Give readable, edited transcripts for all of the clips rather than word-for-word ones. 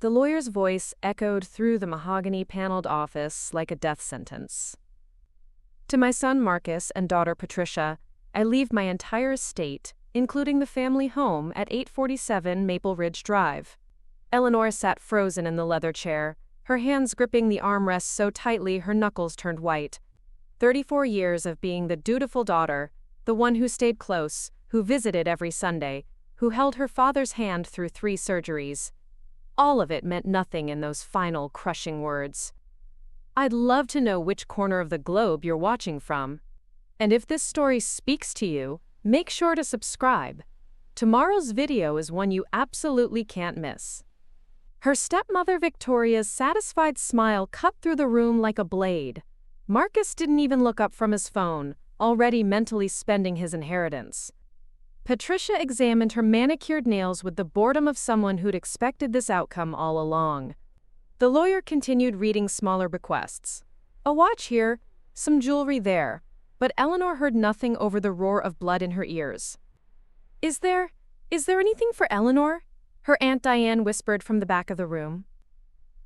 The lawyer's voice echoed through the mahogany-paneled office like a death sentence. To my son Marcus and daughter Patricia, I leave my entire estate, including the family home at 847 Maple Ridge Drive. Eleanor sat frozen in the leather chair, her hands gripping the armrests so tightly her knuckles turned white. 34 years of being the dutiful daughter, the one who stayed close, who visited every Sunday, who held her father's hand through 3 surgeries. All of it meant nothing in those final, crushing words. I'd love to know which corner of the globe you're watching from. And if this story speaks to you, make sure to subscribe. Tomorrow's video is one you absolutely can't miss. Her stepmother Victoria's satisfied smile cut through the room like a blade. Marcus didn't even look up from his phone, already mentally spending his inheritance. Patricia examined her manicured nails with the boredom of someone who'd expected this outcome all along. The lawyer continued reading smaller bequests. A watch here, some jewelry there, but Eleanor heard nothing over the roar of blood in her ears. Is there anything for Eleanor?" her Aunt Diane whispered from the back of the room.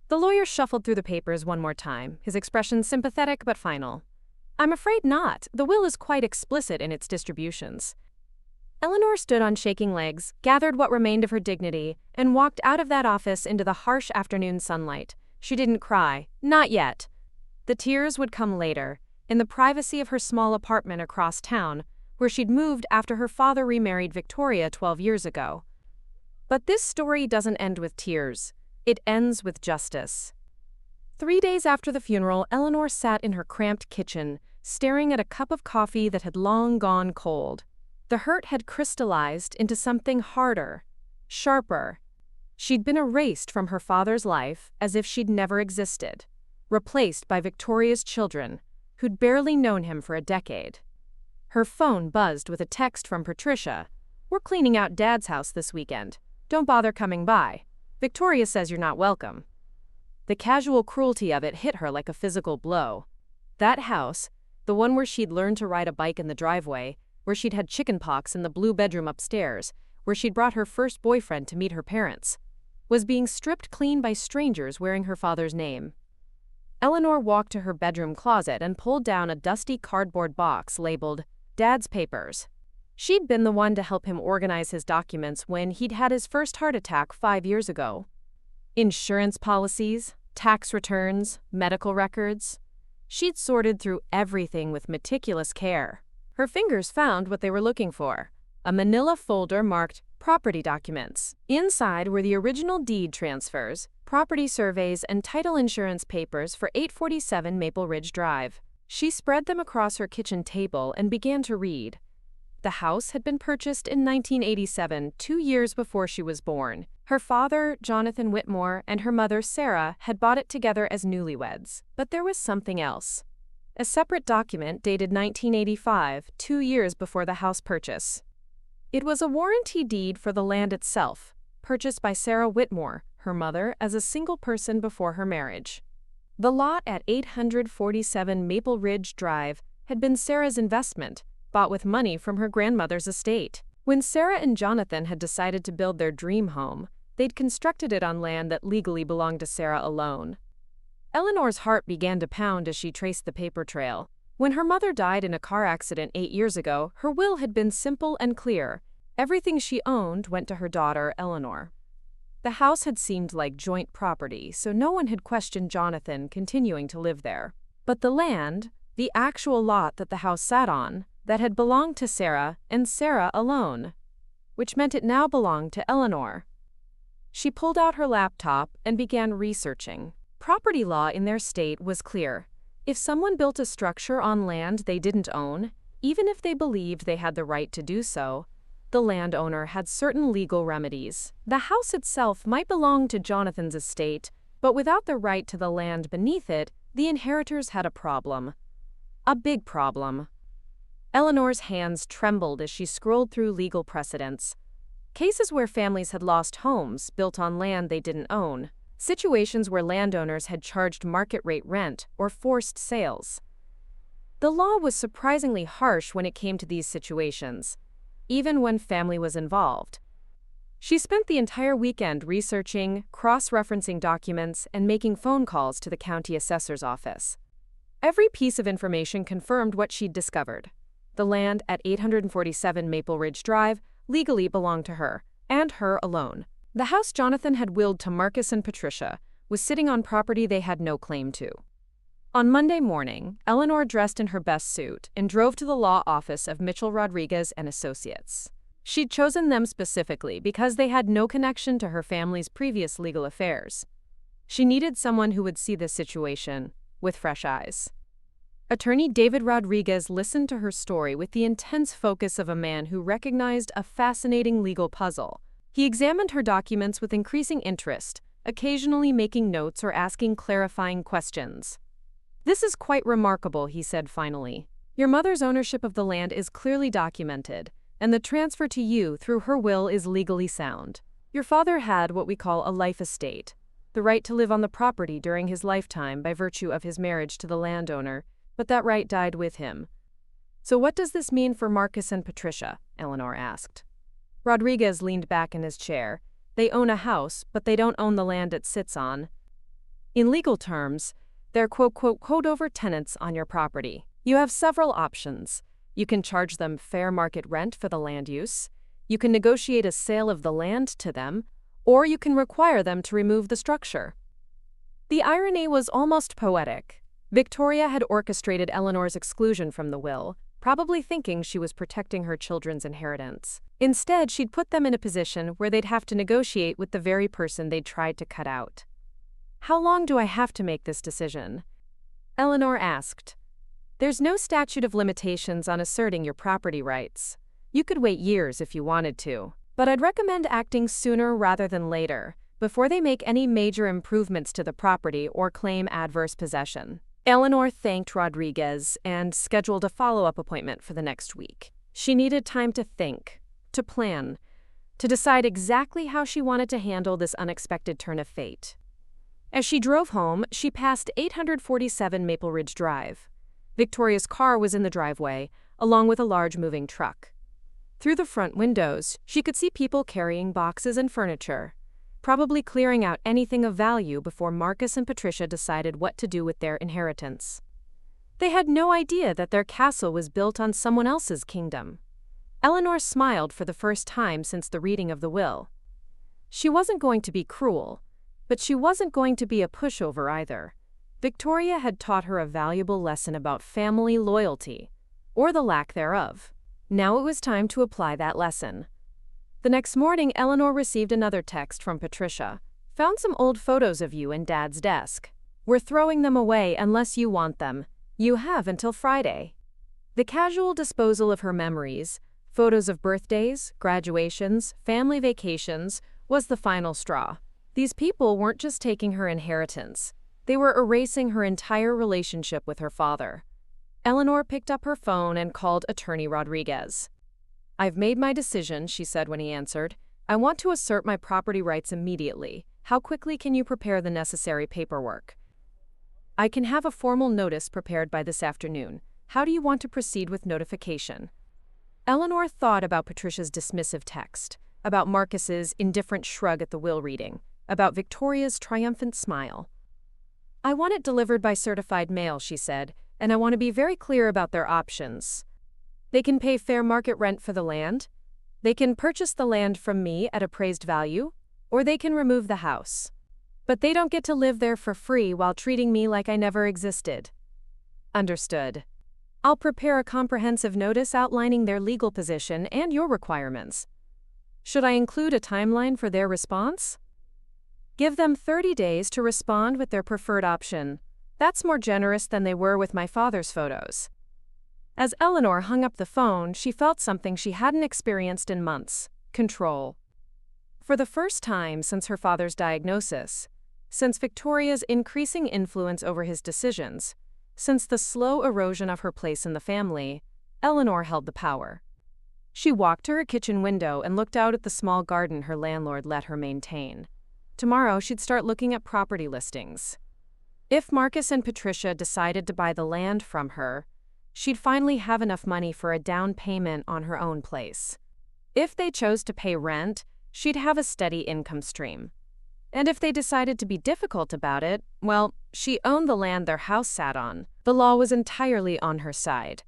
The lawyer shuffled through the papers one more time, his expression sympathetic but final. "I'm afraid not. The will is quite explicit in its distributions." Eleanor stood on shaking legs, gathered what remained of her dignity, and walked out of that office into the harsh afternoon sunlight. She didn't cry, not yet. The tears would come later, in the privacy of her small apartment across town, where she'd moved after her father remarried Victoria 12 years ago. But this story doesn't end with tears. It ends with justice. 3 days after the funeral, Eleanor sat in her cramped kitchen, staring at a cup of coffee that had long gone cold. The hurt had crystallized into something harder, sharper. She'd been erased from her father's life as if she'd never existed, replaced by Victoria's children, who'd barely known him for a decade. Her phone buzzed with a text from Patricia. "We're cleaning out Dad's house this weekend. Don't bother coming by. Victoria says you're not welcome." The casual cruelty of it hit her like a physical blow. That house, the one where she'd learned to ride a bike in the driveway, where she'd had chickenpox in the blue bedroom upstairs, where she'd brought her first boyfriend to meet her parents, was being stripped clean by strangers wearing her father's name. Eleanor walked to her bedroom closet and pulled down a dusty cardboard box labeled Dad's Papers. She'd been the one to help him organize his documents when he'd had his first heart attack 5 years ago. Insurance policies, tax returns, medical records. She'd sorted through everything with meticulous care. Her fingers found what they were looking for, a manila folder marked Property Documents. Inside were the original deed transfers, property surveys, and title insurance papers for 847 Maple Ridge Drive. She spread them across her kitchen table and began to read. The house had been purchased in 1987, 2 years before she was born. Her father, Jonathan Whitmore, and her mother, Sarah, had bought it together as newlyweds. But there was something else. A separate document dated 1985, 2 years before the house purchase. It was a warranty deed for the land itself, purchased by Sarah Whitmore, her mother, as a single person before her marriage. The lot at 847 Maple Ridge Drive had been Sarah's investment, bought with money from her grandmother's estate. When Sarah and Jonathan had decided to build their dream home, they'd constructed it on land that legally belonged to Sarah alone. Eleanor's heart began to pound as she traced the paper trail. When her mother died in a car accident 8 years ago, her will had been simple and clear. Everything she owned went to her daughter, Eleanor. The house had seemed like joint property, so no one had questioned Jonathan continuing to live there. But the land, the actual lot that the house sat on, that had belonged to Sarah and Sarah alone, which meant it now belonged to Eleanor. She pulled out her laptop and began researching. Property law in their state was clear. If someone built a structure on land they didn't own, even if they believed they had the right to do so, the landowner had certain legal remedies. The house itself might belong to Jonathan's estate, but without the right to the land beneath it, the inheritors had a problem. A big problem. Eleanor's hands trembled as she scrolled through legal precedents. Cases where families had lost homes built on land they didn't own. Situations where landowners had charged market-rate rent or forced sales. The law was surprisingly harsh when it came to these situations, even when family was involved. She spent the entire weekend researching, cross-referencing documents, and making phone calls to the county assessor's office. Every piece of information confirmed what she'd discovered. The land at 847 Maple Ridge Drive legally belonged to her, and her alone. The house Jonathan had willed to Marcus and Patricia was sitting on property they had no claim to. On Monday morning, Eleanor dressed in her best suit and drove to the law office of Mitchell Rodriguez and Associates. She'd chosen them specifically because they had no connection to her family's previous legal affairs. She needed someone who would see the situation with fresh eyes. Attorney David Rodriguez listened to her story with the intense focus of a man who recognized a fascinating legal puzzle. He examined her documents with increasing interest, occasionally making notes or asking clarifying questions. "This is quite remarkable," he said finally. "Your mother's ownership of the land is clearly documented, and the transfer to you through her will is legally sound. Your father had what we call a life estate, the right to live on the property during his lifetime by virtue of his marriage to the landowner, but that right died with him." "So what does this mean for Marcus and Patricia?" Eleanor asked. Rodriguez leaned back in his chair. "They own a house, but they don't own the land it sits on. In legal terms, they're quote-unquote holdover tenants on your property. You have several options. You can charge them fair market rent for the land use, you can negotiate a sale of the land to them, or you can require them to remove the structure." The irony was almost poetic. Victoria had orchestrated Eleanor's exclusion from the will, probably thinking she was protecting her children's inheritance. Instead, she'd put them in a position where they'd have to negotiate with the very person they'd tried to cut out. "How long do I have to make this decision?" Eleanor asked. "There's no statute of limitations on asserting your property rights. You could wait years if you wanted to, but I'd recommend acting sooner rather than later, before they make any major improvements to the property or claim adverse possession." Eleanor thanked Rodriguez and scheduled a follow-up appointment for the next week. She needed time to think, to plan, to decide exactly how she wanted to handle this unexpected turn of fate. As she drove home, she passed 847 Maple Ridge Drive. Victoria's car was in the driveway, along with a large moving truck. Through the front windows, she could see people carrying boxes and furniture, probably clearing out anything of value before Marcus and Patricia decided what to do with their inheritance. They had no idea that their castle was built on someone else's kingdom. Eleanor smiled for the first time since the reading of the will. She wasn't going to be cruel, but she wasn't going to be a pushover either. Victoria had taught her a valuable lesson about family loyalty, or the lack thereof. Now it was time to apply that lesson. The next morning, Eleanor received another text from Patricia. "Found some old photos of you in Dad's desk. We're throwing them away unless you want them. You have until Friday." The casual disposal of her memories, photos of birthdays, graduations, family vacations, was the final straw. These people weren't just taking her inheritance. They were erasing her entire relationship with her father. Eleanor picked up her phone and called Attorney Rodriguez. "I've made my decision," she said when he answered. "I want to assert my property rights immediately. How quickly can you prepare the necessary paperwork?" "I can have a formal notice prepared by this afternoon. How do you want to proceed with notification?" Eleanor thought about Patricia's dismissive text, about Marcus's indifferent shrug at the will reading, about Victoria's triumphant smile. "I want it delivered by certified mail," she said, "and I want to be very clear about their options. They can pay fair market rent for the land, they can purchase the land from me at appraised value, or they can remove the house. But they don't get to live there for free while treating me like I never existed." "Understood. I'll prepare a comprehensive notice outlining their legal position and your requirements. Should I include a timeline for their response?" "Give them 30 days to respond with their preferred option. That's more generous than they were with my father's photos." As Eleanor hung up the phone, she felt something she hadn't experienced in months: control. For the first time since her father's diagnosis, since Victoria's increasing influence over his decisions, since the slow erosion of her place in the family, Eleanor held the power. She walked to her kitchen window and looked out at the small garden her landlord let her maintain. Tomorrow she'd start looking at property listings. If Marcus and Patricia decided to buy the land from her, she'd finally have enough money for a down payment on her own place. If they chose to pay rent, she'd have a steady income stream. And if they decided to be difficult about it, well, she owned the land their house sat on. The law was entirely on her side.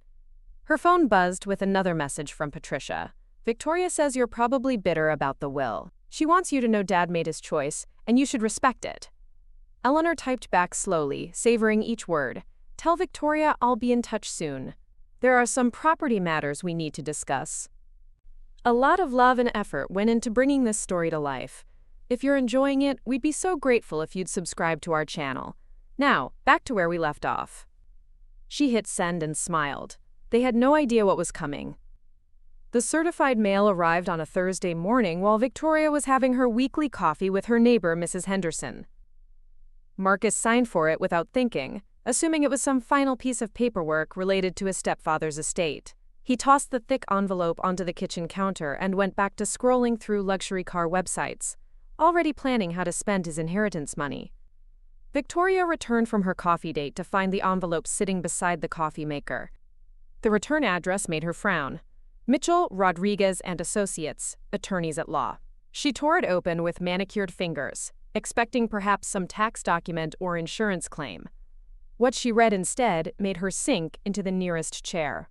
Her phone buzzed with another message from Patricia. Victoria says you're probably bitter about the will. She wants you to know Dad made his choice, and you should respect it. Eleanor typed back slowly, savoring each word. Tell Victoria I'll be in touch soon. There are some property matters we need to discuss. A lot of love and effort went into bringing this story to life. If you're enjoying it, we'd be so grateful if you'd subscribe to our channel. Now, back to where we left off. She hit send and smiled. They had no idea what was coming. The certified mail arrived on a Thursday morning while Victoria was having her weekly coffee with her neighbor, Mrs. Henderson. Marcus signed for it without thinking, assuming it was some final piece of paperwork related to his stepfather's estate. He tossed the thick envelope onto the kitchen counter and went back to scrolling through luxury car websites, already planning how to spend his inheritance money. Victoria returned from her coffee date to find the envelope sitting beside the coffee maker. The return address made her frown. Mitchell, Rodriguez and Associates, attorneys at law. She tore it open with manicured fingers, expecting perhaps some tax document or insurance claim. What she read instead made her sink into the nearest chair.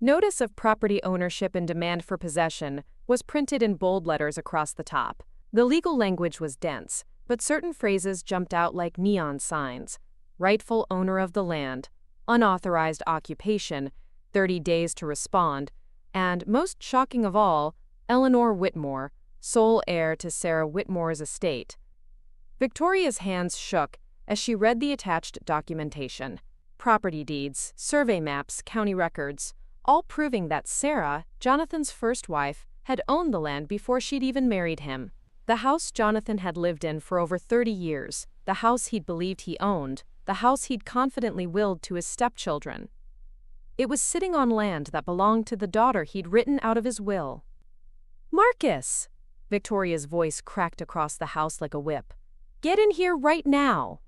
Notice of property ownership and demand for possession was printed in bold letters across the top. The legal language was dense, but certain phrases jumped out like neon signs. Rightful owner of the land, unauthorized occupation, 30 days to respond, and, most shocking of all, Eleanor Whitmore, sole heir to Sarah Whitmore's estate. Victoria's hands shook as she read the attached documentation. Property deeds, survey maps, county records, all proving that Sarah, Jonathan's first wife, had owned the land before she'd even married him. The house Jonathan had lived in for over 30 years, the house he'd believed he owned, the house he'd confidently willed to his stepchildren. It was sitting on land that belonged to the daughter he'd written out of his will. Marcus! Victoria's voice cracked across the house like a whip. Get in here right now!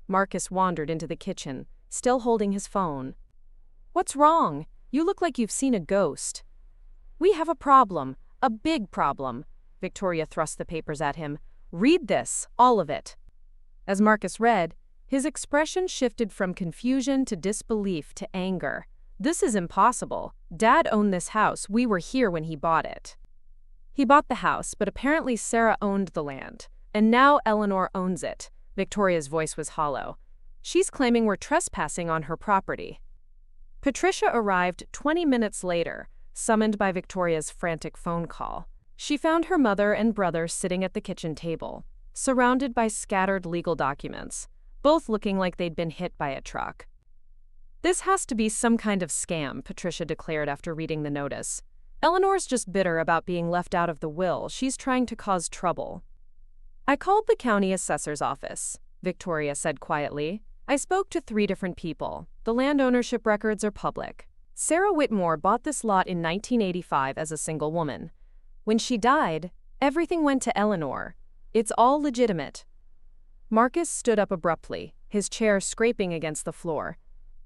Marcus wandered into the kitchen, still holding his phone. What's wrong? You look like you've seen a ghost. We have a problem, a big problem. Victoria thrust the papers at him. Read this, all of it. As Marcus read, his expression shifted from confusion to disbelief to anger. This is impossible. Dad owned this house. We were here when he bought it. He bought the house, but apparently Sarah owned the land. And now Eleanor owns it. Victoria's voice was hollow. She's claiming we're trespassing on her property. Patricia arrived 20 minutes later, summoned by Victoria's frantic phone call. She found her mother and brother sitting at the kitchen table, surrounded by scattered legal documents, both looking like they'd been hit by a truck. This has to be some kind of scam, Patricia declared after reading the notice. Eleanor's just bitter about being left out of the will. She's trying to cause trouble. I called the county assessor's office, Victoria said quietly. I spoke to 3 different people. The land ownership records are public. Sarah Whitmore bought this lot in 1985 as a single woman. When she died, everything went to Eleanor. It's all legitimate. Marcus stood up abruptly, his chair scraping against the floor.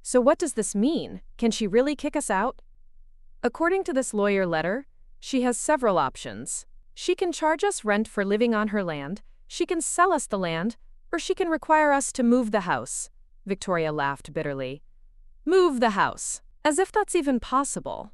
So what does this mean? Can she really kick us out? According to this lawyer letter, she has several options. She can charge us rent for living on her land, she can sell us the land, or she can require us to move the house. Victoria laughed bitterly. Move the house. As if that's even possible.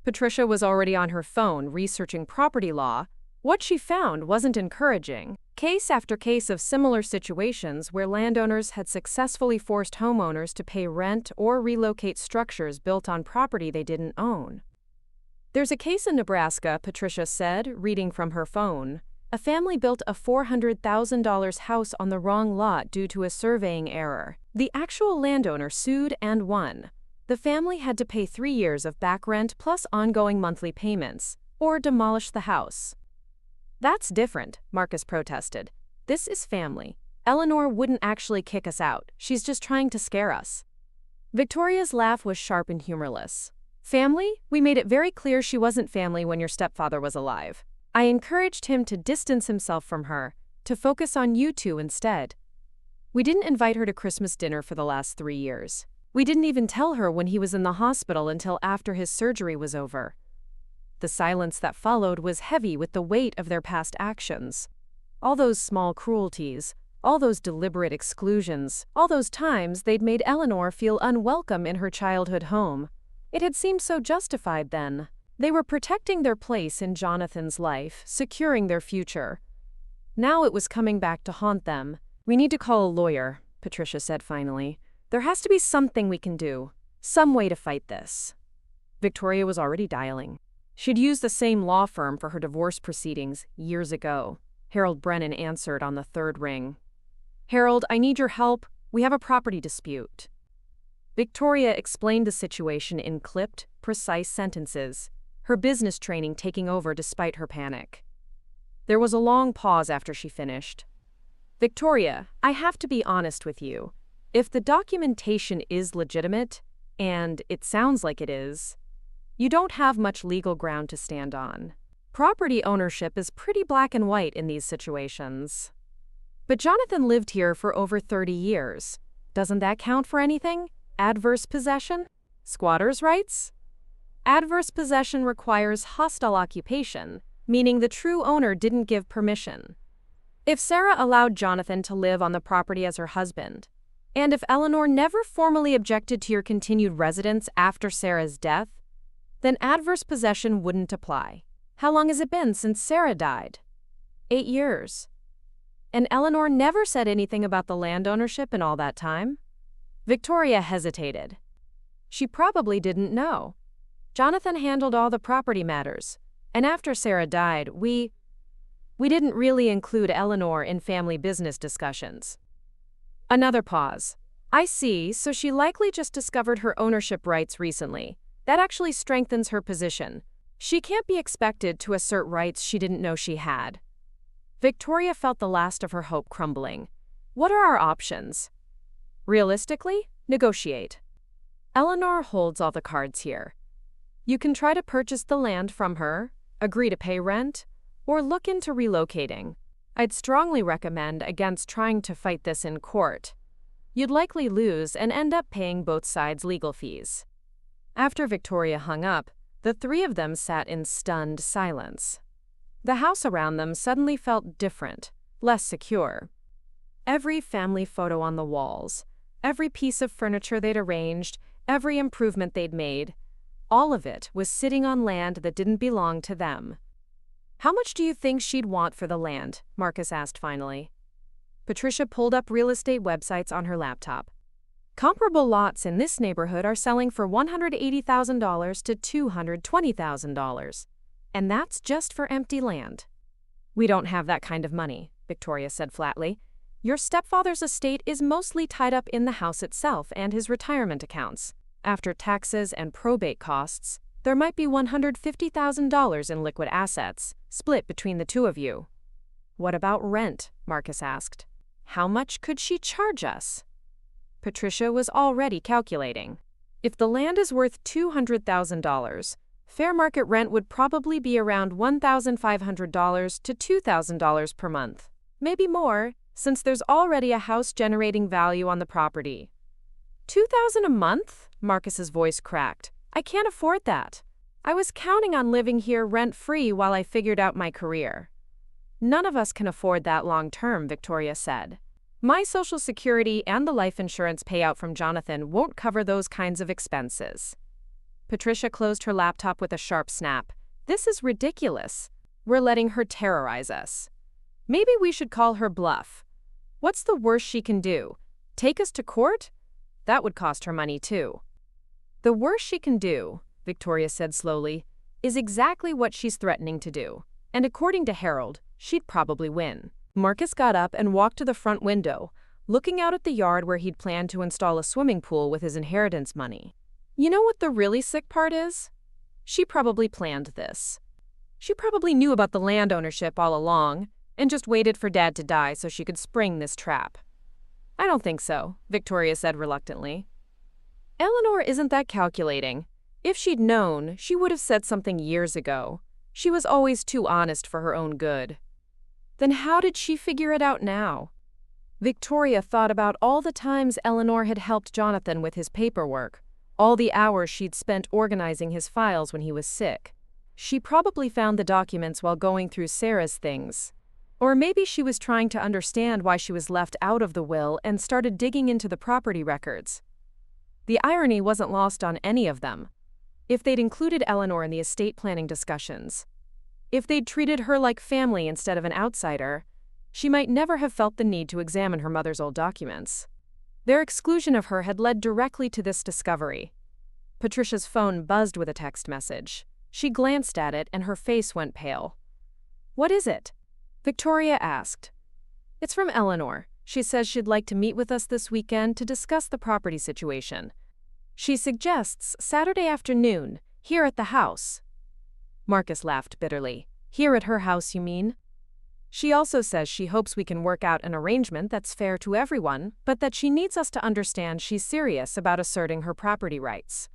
Patricia was already on her phone researching property law. What she found wasn't encouraging. Case after case of similar situations where landowners had successfully forced homeowners to pay rent or relocate structures built on property they didn't own. There's a case in Nebraska, Patricia said, reading from her phone. A family built a $400,000 house on the wrong lot due to a surveying error. The actual landowner sued and won. The family had to pay 3 years of back rent plus ongoing monthly payments, or demolish the house. That's different, Marcus protested. This is family. Eleanor wouldn't actually kick us out. She's just trying to scare us. Victoria's laugh was sharp and humorless. Family? We made it very clear she wasn't family when your stepfather was alive. I encouraged him to distance himself from her, to focus on you two instead. We didn't invite her to Christmas dinner for the last 3 years. We didn't even tell her when he was in the hospital until after his surgery was over. The silence that followed was heavy with the weight of their past actions. All those small cruelties, all those deliberate exclusions, all those times they'd made Eleanor feel unwelcome in her childhood home. It had seemed so justified then. They were protecting their place in Jonathan's life, securing their future. Now it was coming back to haunt them. "We need to call a lawyer," Patricia said finally. "There has to be something we can do. Some way to fight this." Victoria was already dialing. She'd used the same law firm for her divorce proceedings years ago. Harold Brennan answered on the third ring. "Harold, I need your help. We have a property dispute." Victoria explained the situation in clipped, precise sentences, her business training taking over despite her panic. There was a long pause after she finished. "Victoria, I have to be honest with you. If the documentation is legitimate, and it sounds like it is, you don't have much legal ground to stand on. Property ownership is pretty black and white in these situations. But Jonathan lived here for over 30 years. Doesn't that count for anything? Adverse possession? Squatters' rights? Adverse possession requires hostile occupation, meaning the true owner didn't give permission. If Sarah allowed Jonathan to live on the property as her husband, and if Eleanor never formally objected to your continued residence after Sarah's death, then adverse possession wouldn't apply. How long has it been since Sarah died? 8 years. And Eleanor never said anything about the land ownership in all that time?" Victoria hesitated. She probably didn't know. Jonathan handled all the property matters, and after Sarah died, we didn't really include Eleanor in family business discussions. Another pause. "I see, so she likely just discovered her ownership rights recently. That actually strengthens her position. She can't be expected to assert rights she didn't know she had." Victoria felt the last of her hope crumbling. "What are our options?" "Realistically, negotiate. Eleanor holds all the cards here. You can try to purchase the land from her, agree to pay rent, or look into relocating. I'd strongly recommend against trying to fight this in court. You'd likely lose and end up paying both sides legal fees." After Victoria hung up, the three of them sat in stunned silence. The house around them suddenly felt different, less secure. Every family photo on the walls, every piece of furniture they'd arranged, every improvement they'd made, all of it was sitting on land that didn't belong to them. "How much do you think she'd want for the land?" Marcus asked finally. Patricia pulled up real estate websites on her laptop. "Comparable lots in this neighborhood are selling for $180,000 to $220,000. And that's just for empty land." "We don't have that kind of money," Victoria said flatly. "Your stepfather's estate is mostly tied up in the house itself and his retirement accounts. After taxes and probate costs, there might be $150,000 in liquid assets, split between the two of you." "What about rent?" Marcus asked. "How much could she charge us?" Patricia was already calculating. If the land is worth $200,000, fair market rent would probably be around $1,500 to $2,000 per month. Maybe more, since there's already a house-generating value on the property. $2,000 a month? Marcus's voice cracked. "I can't afford that. I was counting on living here rent-free while I figured out my career." "None of us can afford that long-term," Victoria said. "My Social Security and the life insurance payout from Jonathan won't cover those kinds of expenses." Patricia closed her laptop with a sharp snap. "This is ridiculous. We're letting her terrorize us. Maybe we should call her bluff. What's the worst she can do? Take us to court? That would cost her money too." "The worst she can do," Victoria said slowly, "is exactly what she's threatening to do. And according to Harold, she'd probably win." Marcus got up and walked to the front window, looking out at the yard where he'd planned to install a swimming pool with his inheritance money. "You know what the really sick part is? She probably planned this. She probably knew about the land ownership all along and just waited for Dad to die so she could spring this trap." "I don't think so," Victoria said reluctantly. "Eleanor isn't that calculating. If she'd known, she would have said something years ago. She was always too honest for her own good." "Then how did she figure it out now?" Victoria thought about all the times Eleanor had helped Jonathan with his paperwork, all the hours she'd spent organizing his files when he was sick. She probably found the documents while going through Sarah's things. Or maybe she was trying to understand why she was left out of the will and started digging into the property records. The irony wasn't lost on any of them. If they'd included Eleanor in the estate planning discussions, if they'd treated her like family instead of an outsider, she might never have felt the need to examine her mother's old documents. Their exclusion of her had led directly to this discovery. Patricia's phone buzzed with a text message. She glanced at it and her face went pale. "What is it?" Victoria asked. "It's from Eleanor. She says she'd like to meet with us this weekend to discuss the property situation. She suggests Saturday afternoon, here at the house." Marcus laughed bitterly. "Here at her house, you mean?" "She also says she hopes we can work out an arrangement that's fair to everyone, but that she needs us to understand she's serious about asserting her property rights."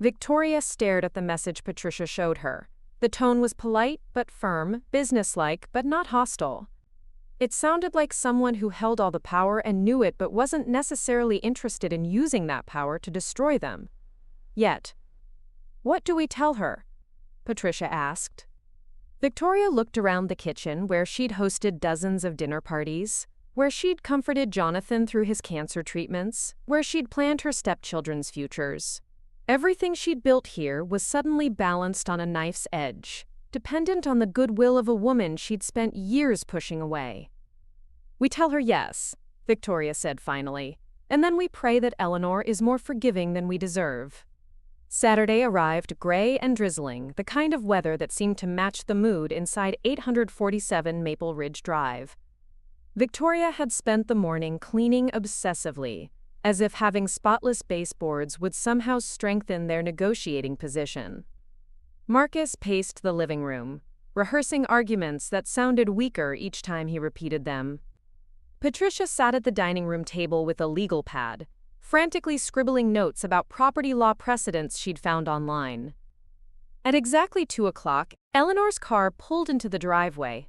Victoria stared at the message Patricia showed her. The tone was polite but firm, businesslike but not hostile. It sounded like someone who held all the power and knew it but wasn't necessarily interested in using that power to destroy them. Yet, "What do we tell her?" Patricia asked. Victoria looked around the kitchen where she'd hosted dozens of dinner parties, where she'd comforted Jonathan through his cancer treatments, where she'd planned her stepchildren's futures. Everything she'd built here was suddenly balanced on a knife's edge, dependent on the goodwill of a woman she'd spent years pushing away. "We tell her yes," Victoria said finally, "and then we pray that Eleanor is more forgiving than we deserve." Saturday arrived gray and drizzling, the kind of weather that seemed to match the mood inside 847 Maple Ridge Drive. Victoria had spent the morning cleaning obsessively, as if having spotless baseboards would somehow strengthen their negotiating position. Marcus paced the living room, rehearsing arguments that sounded weaker each time he repeated them. Patricia sat at the dining room table with a legal pad, frantically scribbling notes about property law precedents she'd found online. At exactly 2 o'clock, Eleanor's car pulled into the driveway.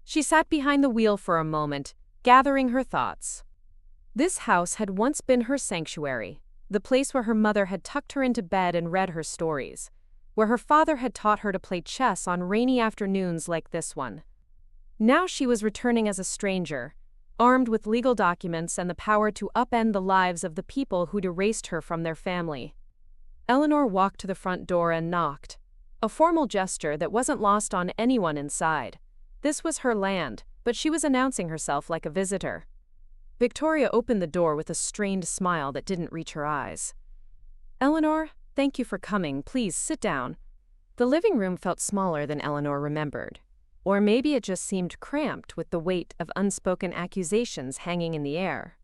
She sat behind the wheel for a moment, gathering her thoughts. This house had once been her sanctuary, the place where her mother had tucked her into bed and read her stories, where her father had taught her to play chess on rainy afternoons like this one. Now she was returning as a stranger, armed with legal documents and the power to upend the lives of the people who'd erased her from their family. Eleanor walked to the front door and knocked, a formal gesture that wasn't lost on anyone inside. This was her land, but she was announcing herself like a visitor. Victoria opened the door with a strained smile that didn't reach her eyes. "Eleanor, thank you for coming. Please sit down." The living room felt smaller than Eleanor remembered. Or maybe it just seemed cramped with the weight of unspoken accusations hanging in the air.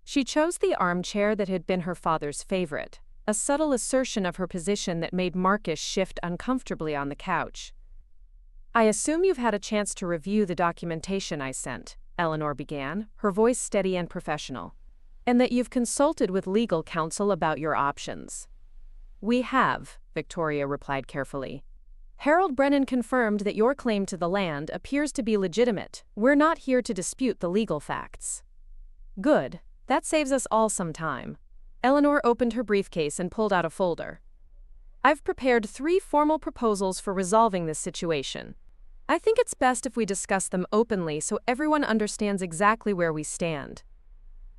She chose the armchair that had been her father's favorite, a subtle assertion of her position that made Marcus shift uncomfortably on the couch. "I assume you've had a chance to review the documentation I sent," Eleanor began, her voice steady and professional, "and that you've consulted with legal counsel about your options." "We have," Victoria replied carefully. "Harold Brennan confirmed that your claim to the land appears to be legitimate. We're not here to dispute the legal facts." "Good. That saves us all some time." Eleanor opened her briefcase and pulled out a folder. "I've prepared 3 formal proposals for resolving this situation. I think it's best if we discuss them openly so everyone understands exactly where we stand."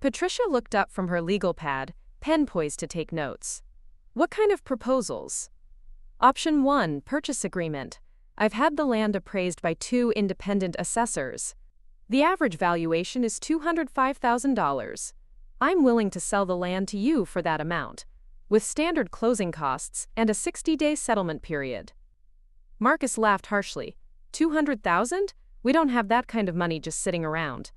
Patricia looked up from her legal pad, pen poised to take notes. "What kind of proposals?" Option 1, purchase agreement. I've had the land appraised by 2 independent assessors. The average valuation is $205,000. I'm willing to sell the land to you for that amount, with standard closing costs and a 60-day settlement period. Marcus laughed harshly. $200,000? We don't have that kind of money just sitting around.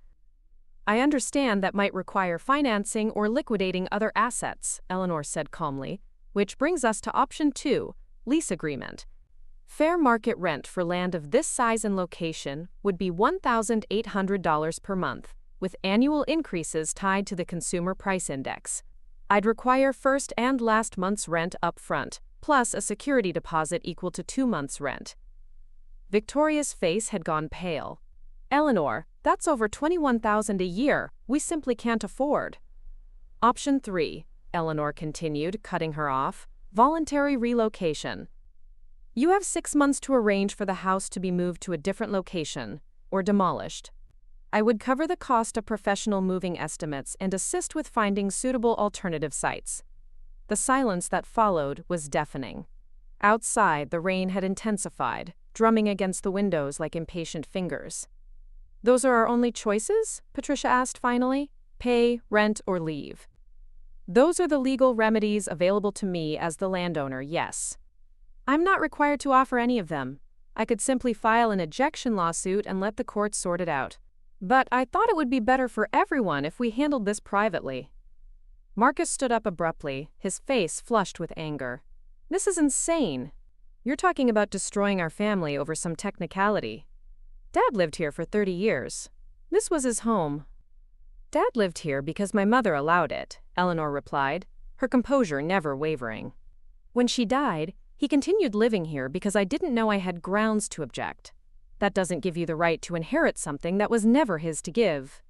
"I understand that might require financing or liquidating other assets," Eleanor said calmly, "which brings us to option 2, lease agreement. Fair market rent for land of this size and location would be $1,800 per month, with annual increases tied to the Consumer Price Index. I'd require first and last month's rent up front, plus a security deposit equal to 2 months' rent." Victoria's face had gone pale. "Eleanor, that's over $21,000 a year. We simply can't afford." Option 3, Eleanor continued, cutting her off, voluntary relocation. You have 6 months to arrange for the house to be moved to a different location or demolished. I would cover the cost of professional moving estimates and assist with finding suitable alternative sites. The silence that followed was deafening. Outside, the rain had intensified, drumming against the windows like impatient fingers. Those are our only choices? Patricia asked finally. Pay, rent, or leave. Those are the legal remedies available to me as the landowner, yes. I'm not required to offer any of them. I could simply file an ejection lawsuit and let the courts sort it out. But I thought it would be better for everyone if we handled this privately. Marcus stood up abruptly, his face flushed with anger. This is insane. You're talking about destroying our family over some technicality. Dad lived here for 30 years. This was his home. Dad lived here because my mother allowed it, Eleanor replied, her composure never wavering. When she died, he continued living here because I didn't know I had grounds to object. That doesn't give you the right to inherit something that was never his to give.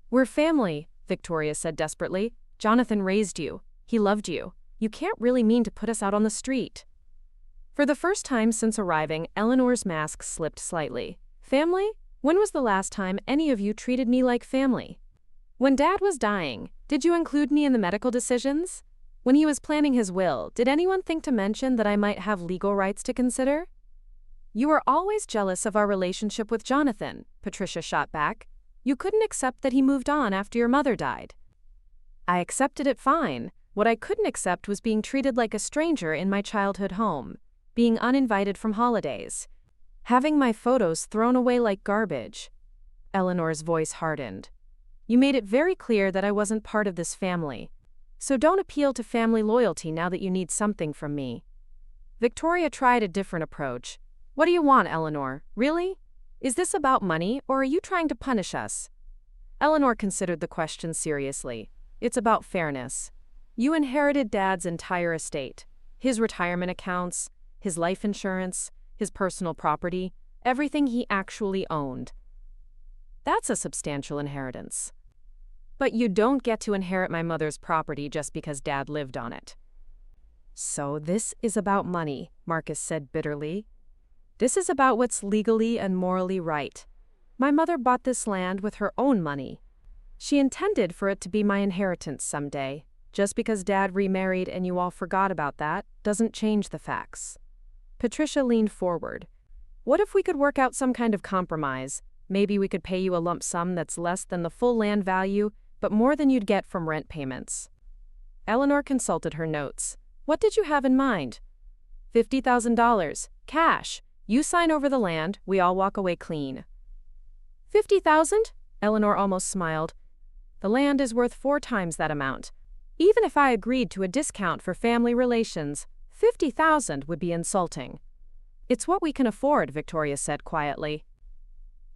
We're family, Victoria said desperately. Jonathan raised you. He loved you. You can't really mean to put us out on the street. For the first time since arriving, Eleanor's mask slipped slightly. Family? When was the last time any of you treated me like family? When Dad was dying, did you include me in the medical decisions? When he was planning his will, did anyone think to mention that I might have legal rights to consider? You were always jealous of our relationship with Jonathan, Patricia shot back. You couldn't accept that he moved on after your mother died. I accepted it fine. What I couldn't accept was being treated like a stranger in my childhood home, being uninvited from holidays, having my photos thrown away like garbage. Eleanor's voice hardened. You made it very clear that I wasn't part of this family. So don't appeal to family loyalty now that you need something from me. Victoria tried a different approach. What do you want, Eleanor? Really? Is this about money, or are you trying to punish us? Eleanor considered the question seriously. It's about fairness. You inherited Dad's entire estate. His retirement accounts, his life insurance, his personal property, everything he actually owned. That's a substantial inheritance. But you don't get to inherit my mother's property just because Dad lived on it. So this is about money, Marcus said bitterly. This is about what's legally and morally right. My mother bought this land with her own money. She intended for it to be my inheritance someday. Just because Dad remarried and you all forgot about that doesn't change the facts. Patricia leaned forward. What if we could work out some kind of compromise? Maybe we could pay you a lump sum that's less than the full land value, but more than you'd get from rent payments. Eleanor consulted her notes. What did you have in mind? $50,000, cash. You sign over the land, we all walk away clean. $50,000? Eleanor almost smiled. The land is worth 4 times that amount. Even if I agreed to a discount for family relations, $50,000 would be insulting. It's what we can afford, Victoria said quietly.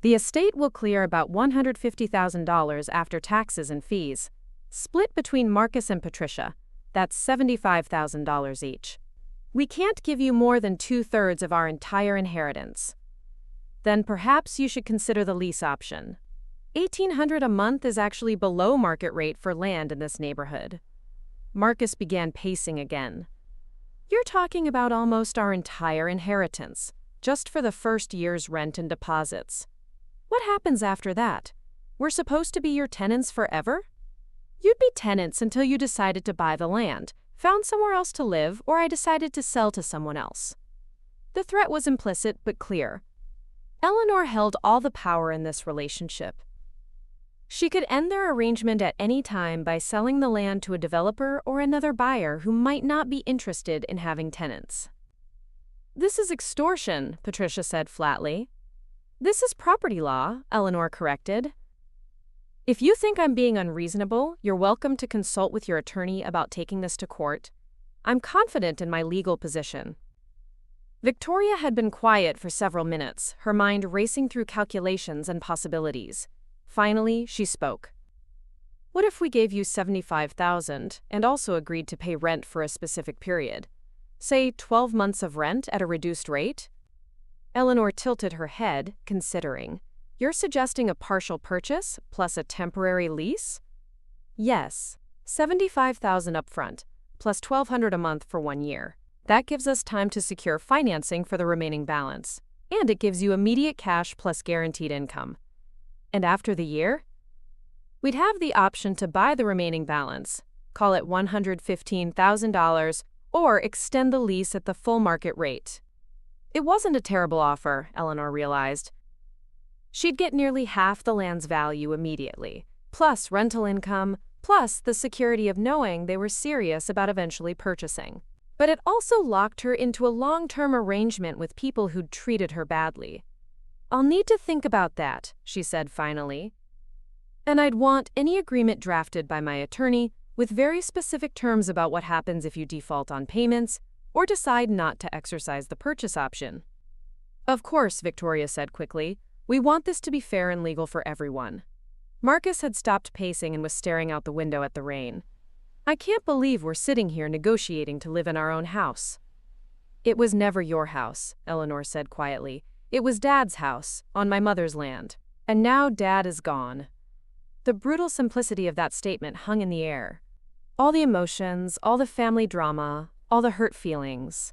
The estate will clear about $150,000 after taxes and fees. Split between Marcus and Patricia. That's $75,000 each. We can't give you more than 2/3 of our entire inheritance. Then perhaps you should consider the lease option. $1,800 a month is actually below market rate for land in this neighborhood. Marcus began pacing again. You're talking about almost our entire inheritance, just for the first year's rent and deposits. What happens after that? We're supposed to be your tenants forever? You'd be tenants until you decided to buy the land, found somewhere else to live, or I decided to sell to someone else. The threat was implicit but clear. Eleanor held all the power in this relationship. She could end their arrangement at any time by selling the land to a developer or another buyer who might not be interested in having tenants. This is extortion, Patricia said flatly. This is property law, Eleanor corrected. If you think I'm being unreasonable, you're welcome to consult with your attorney about taking this to court. I'm confident in my legal position. Victoria had been quiet for several minutes, her mind racing through calculations and possibilities. Finally, she spoke. What if we gave you $75,000 and also agreed to pay rent for a specific period? Say 12 months of rent at a reduced rate? Eleanor tilted her head, considering. You're suggesting a partial purchase plus a temporary lease? Yes, $75,000 upfront, plus $1,200 a month for 1 year. That gives us time to secure financing for the remaining balance, and it gives you immediate cash plus guaranteed income. And after the year, we'd have the option to buy the remaining balance, call it $115,000, or extend the lease at the full market rate. It wasn't a terrible offer, Eleanor realized. She'd get nearly half the land's value immediately, plus rental income, plus the security of knowing they were serious about eventually purchasing. But it also locked her into a long-term arrangement with people who'd treated her badly. "I'll need to think about that," she said finally. "And I'd want any agreement drafted by my attorney with very specific terms about what happens if you default on payments or decide not to exercise the purchase option." "Of course," Victoria said quickly. "We want this to be fair and legal for everyone." Marcus had stopped pacing and was staring out the window at the rain. "I can't believe we're sitting here negotiating to live in our own house." "It was never your house," Eleanor said quietly. "It was Dad's house, on my mother's land. And now Dad is gone." The brutal simplicity of that statement hung in the air. All the emotions, all the family drama, all the hurt feelings.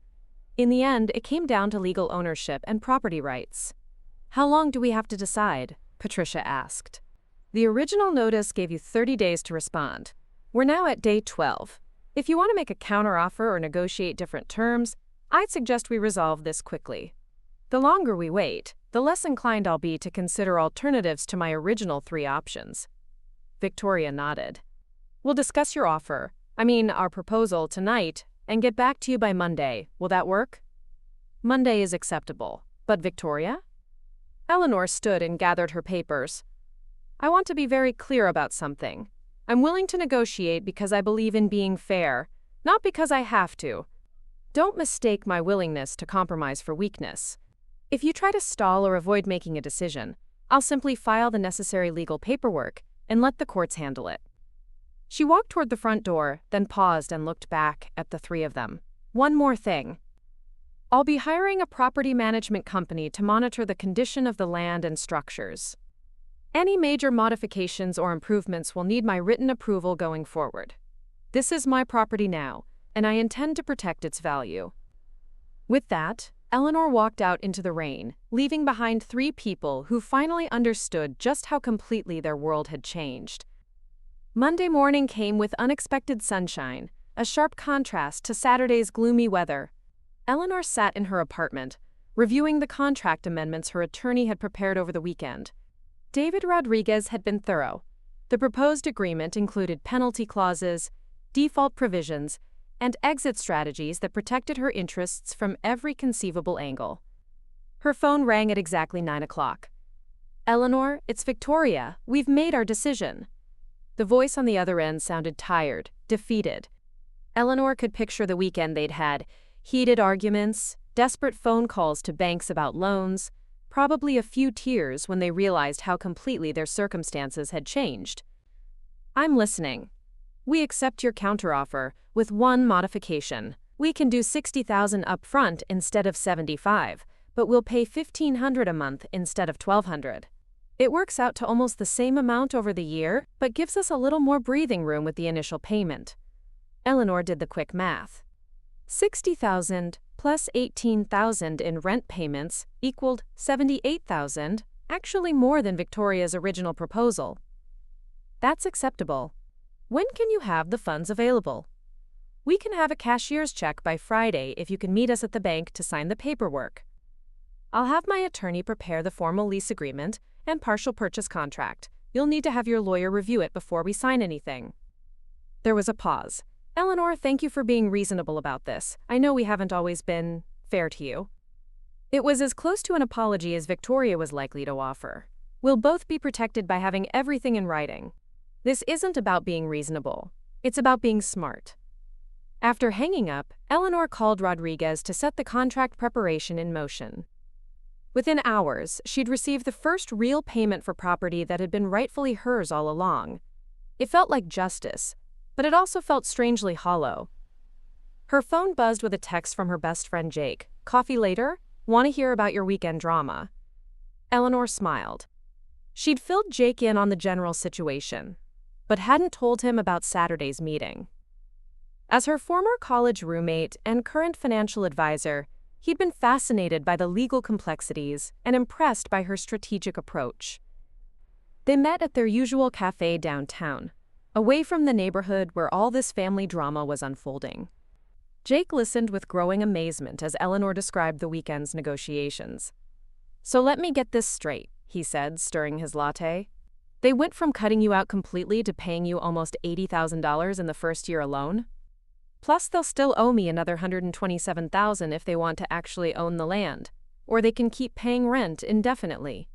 In the end, it came down to legal ownership and property rights. "How long do we have to decide?" Patricia asked. "The original notice gave you 30 days to respond. We're now at day 12. If you want to make a counteroffer or negotiate different terms, I'd suggest we resolve this quickly. The longer we wait, the less inclined I'll be to consider alternatives to my original 3 options." Victoria nodded. "We'll discuss your offer, our proposal, tonight, and get back to you by Monday. Will that work?" "Monday is acceptable. But Victoria?" Eleanor stood and gathered her papers. "I want to be very clear about something. I'm willing to negotiate because I believe in being fair, not because I have to. Don't mistake my willingness to compromise for weakness. If you try to stall or avoid making a decision, I'll simply file the necessary legal paperwork and let the courts handle it." She walked toward the front door, then paused and looked back at the 3 of them. "One more thing. I'll be hiring a property management company to monitor the condition of the land and structures. Any major modifications or improvements will need my written approval going forward. This is my property now, and I intend to protect its value." With that, Eleanor walked out into the rain, leaving behind 3 people who finally understood just how completely their world had changed. Monday morning came with unexpected sunshine, a sharp contrast to Saturday's gloomy weather. Eleanor sat in her apartment, reviewing the contract amendments her attorney had prepared over the weekend. David Rodriguez had been thorough. The proposed agreement included penalty clauses, default provisions, and exit strategies that protected her interests from every conceivable angle. Her phone rang at exactly 9 o'clock. "Eleanor, it's Victoria. We've made our decision." The voice on the other end sounded tired, defeated. Eleanor could picture the weekend they'd had: heated arguments, desperate phone calls to banks about loans, probably a few tears when they realized how completely their circumstances had changed. "I'm listening. We accept your counteroffer, with one modification. We can do $60,000 up front instead of $75,000, but we'll pay $1,500 a month instead of $1,200. It works out to almost the same amount over the year, but gives us a little more breathing room with the initial payment." Eleanor did the quick math. $60,000 plus $18,000 in rent payments equaled $78,000, actually more than Victoria's original proposal. "That's acceptable. When can you have the funds available?" "We can have a cashier's check by Friday if you can meet us at the bank to sign the paperwork. I'll have my attorney prepare the formal lease agreement and partial purchase contract. You'll need to have your lawyer review it before we sign anything." There was a pause. "Eleanor, thank you for being reasonable about this. I know we haven't always been fair to you." It was as close to an apology as Victoria was likely to offer. "We'll both be protected by having everything in writing. This isn't about being reasonable. It's about being smart." After hanging up, Eleanor called Rodriguez to set the contract preparation in motion. Within hours, she'd received the first real payment for property that had been rightfully hers all along. It felt like justice, but it also felt strangely hollow. Her phone buzzed with a text from her best friend Jake. "Coffee later? Want to hear about your weekend drama?" Eleanor smiled. She'd filled Jake in on the general situation, but hadn't told him about Saturday's meeting. As her former college roommate and current financial advisor, he'd been fascinated by the legal complexities and impressed by her strategic approach. They met at their usual cafe downtown, away from the neighborhood where all this family drama was unfolding. Jake listened with growing amazement as Eleanor described the weekend's negotiations. "So let me get this straight," he said, stirring his latte. "They went from cutting you out completely to paying you almost $80,000 in the first year alone? Plus, they'll still owe me another $127,000 if they want to actually own the land, or they can keep paying rent indefinitely.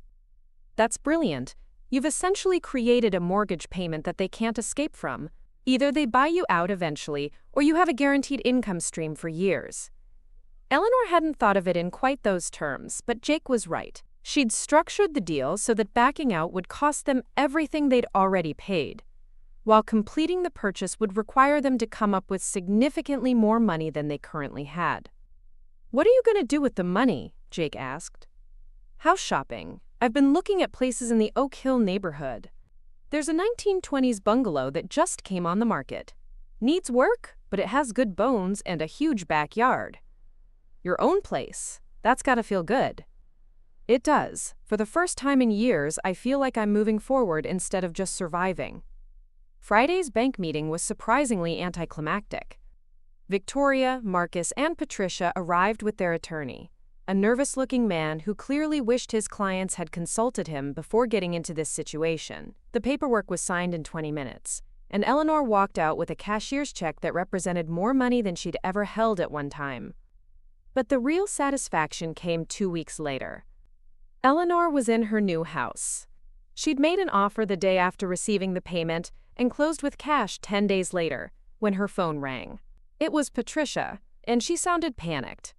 That's brilliant. You've essentially created a mortgage payment that they can't escape from. Either they buy you out eventually, or you have a guaranteed income stream for years." Eleanor hadn't thought of it in quite those terms, but Jake was right. She'd structured the deal so that backing out would cost them everything they'd already paid, while completing the purchase would require them to come up with significantly more money than they currently had. "What are you going to do with the money?" Jake asked. "House shopping. I've been looking at places in the Oak Hill neighborhood. There's a 1920s bungalow that just came on the market. Needs work, but it has good bones and a huge backyard. Your own place. That's gotta feel good." "It does. For the first time in years, I feel like I'm moving forward instead of just surviving." Friday's bank meeting was surprisingly anticlimactic. Victoria, Marcus, and Patricia arrived with their attorney, a nervous-looking man who clearly wished his clients had consulted him before getting into this situation. The paperwork was signed in 20 minutes, and Eleanor walked out with a cashier's check that represented more money than she'd ever held at one time. But the real satisfaction came 2 weeks later. Eleanor was in her new house. She'd made an offer the day after receiving the payment and closed with cash 10 days later, when her phone rang. It was Patricia, and she sounded panicked.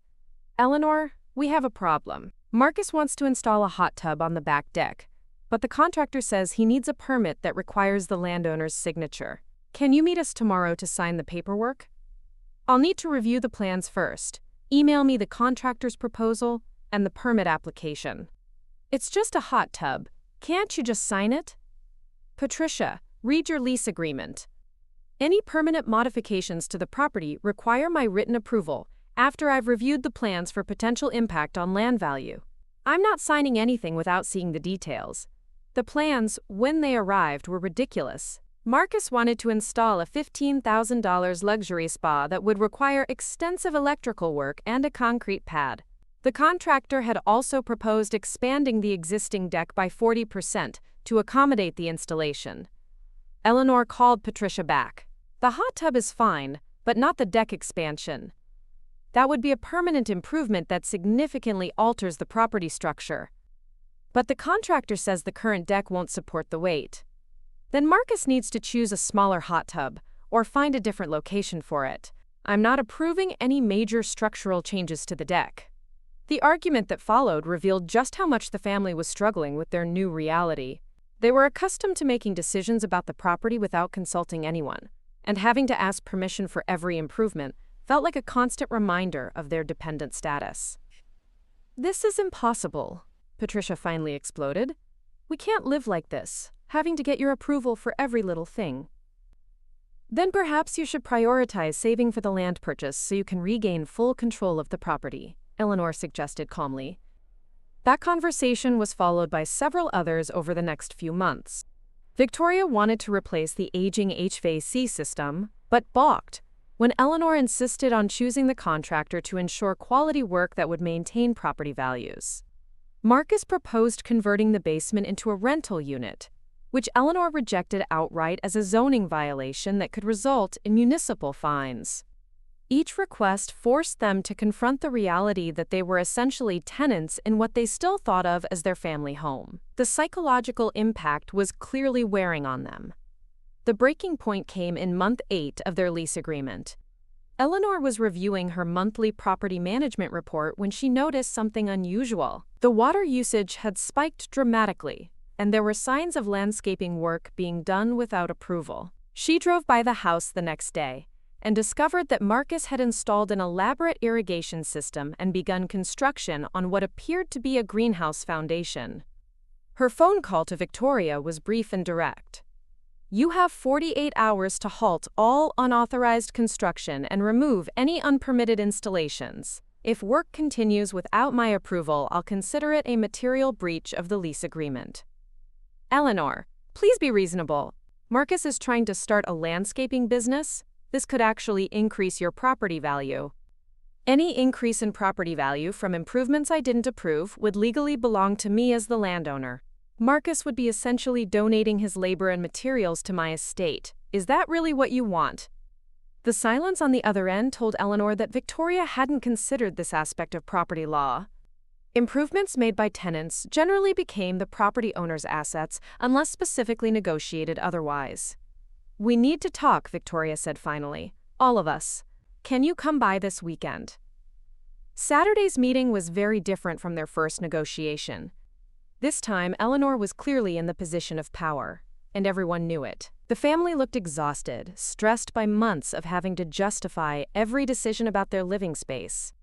"Eleanor, we have a problem. Marcus wants to install a hot tub on the back deck, but the contractor says he needs a permit that requires the landowner's signature. Can you meet us tomorrow to sign the paperwork? I'll need to review the plans first. Email me the contractor's proposal and the permit application." "It's just a hot tub. Can't you just sign it?" "Patricia, read your lease agreement. Any permanent modifications to the property require my written approval after I've reviewed the plans for potential impact on land value. I'm not signing anything without seeing the details." The plans, when they arrived, were ridiculous. Marcus wanted to install a $15,000 luxury spa that would require extensive electrical work and a concrete pad. The contractor had also proposed expanding the existing deck by 40% to accommodate the installation. Eleanor called Patricia back. "The hot tub is fine, but not the deck expansion. That would be a permanent improvement that significantly alters the property structure. But the contractor says the current deck won't support the weight. Then Marcus needs to choose a smaller hot tub or find a different location for it. I'm not approving any major structural changes to the deck." The argument that followed revealed just how much the family was struggling with their new reality. They were accustomed to making decisions about the property without consulting anyone, and having to ask permission for every improvement felt like a constant reminder of their dependent status. "This is impossible," Patricia finally exploded. "We can't live like this, having to get your approval for every little thing." "Then perhaps you should prioritize saving for the land purchase so you can regain full control of the property," Eleanor suggested calmly. That conversation was followed by several others over the next few months. Victoria wanted to replace the aging HVAC system, but balked when Eleanor insisted on choosing the contractor to ensure quality work that would maintain property values. Marcus proposed converting the basement into a rental unit, which Eleanor rejected outright as a zoning violation that could result in municipal fines. Each request forced them to confront the reality that they were essentially tenants in what they still thought of as their family home. The psychological impact was clearly wearing on them. The breaking point came in month 8 of their lease agreement. Eleanor was reviewing her monthly property management report when she noticed something unusual. The water usage had spiked dramatically, and there were signs of landscaping work being done without approval. She drove by the house the next day and discovered that Marcus had installed an elaborate irrigation system and begun construction on what appeared to be a greenhouse foundation. Her phone call to Victoria was brief and direct. You have 48 hours to halt all unauthorized construction and remove any unpermitted installations. If work continues without my approval, I'll consider it a material breach of the lease agreement. Eleanor, please be reasonable. Marcus is trying to start a landscaping business. This could actually increase your property value. Any increase in property value from improvements I didn't approve would legally belong to me as the landowner. Marcus would be essentially donating his labor and materials to my estate. Is that really what you want? The silence on the other end told Eleanor that Victoria hadn't considered this aspect of property law. Improvements made by tenants generally became the property owner's assets unless specifically negotiated otherwise. We need to talk, Victoria said finally. All of us. Can you come by this weekend? Saturday's meeting was very different from their first negotiation. This time, Eleanor was clearly in the position of power, and everyone knew it. The family looked exhausted, stressed by months of having to justify every decision about their living space.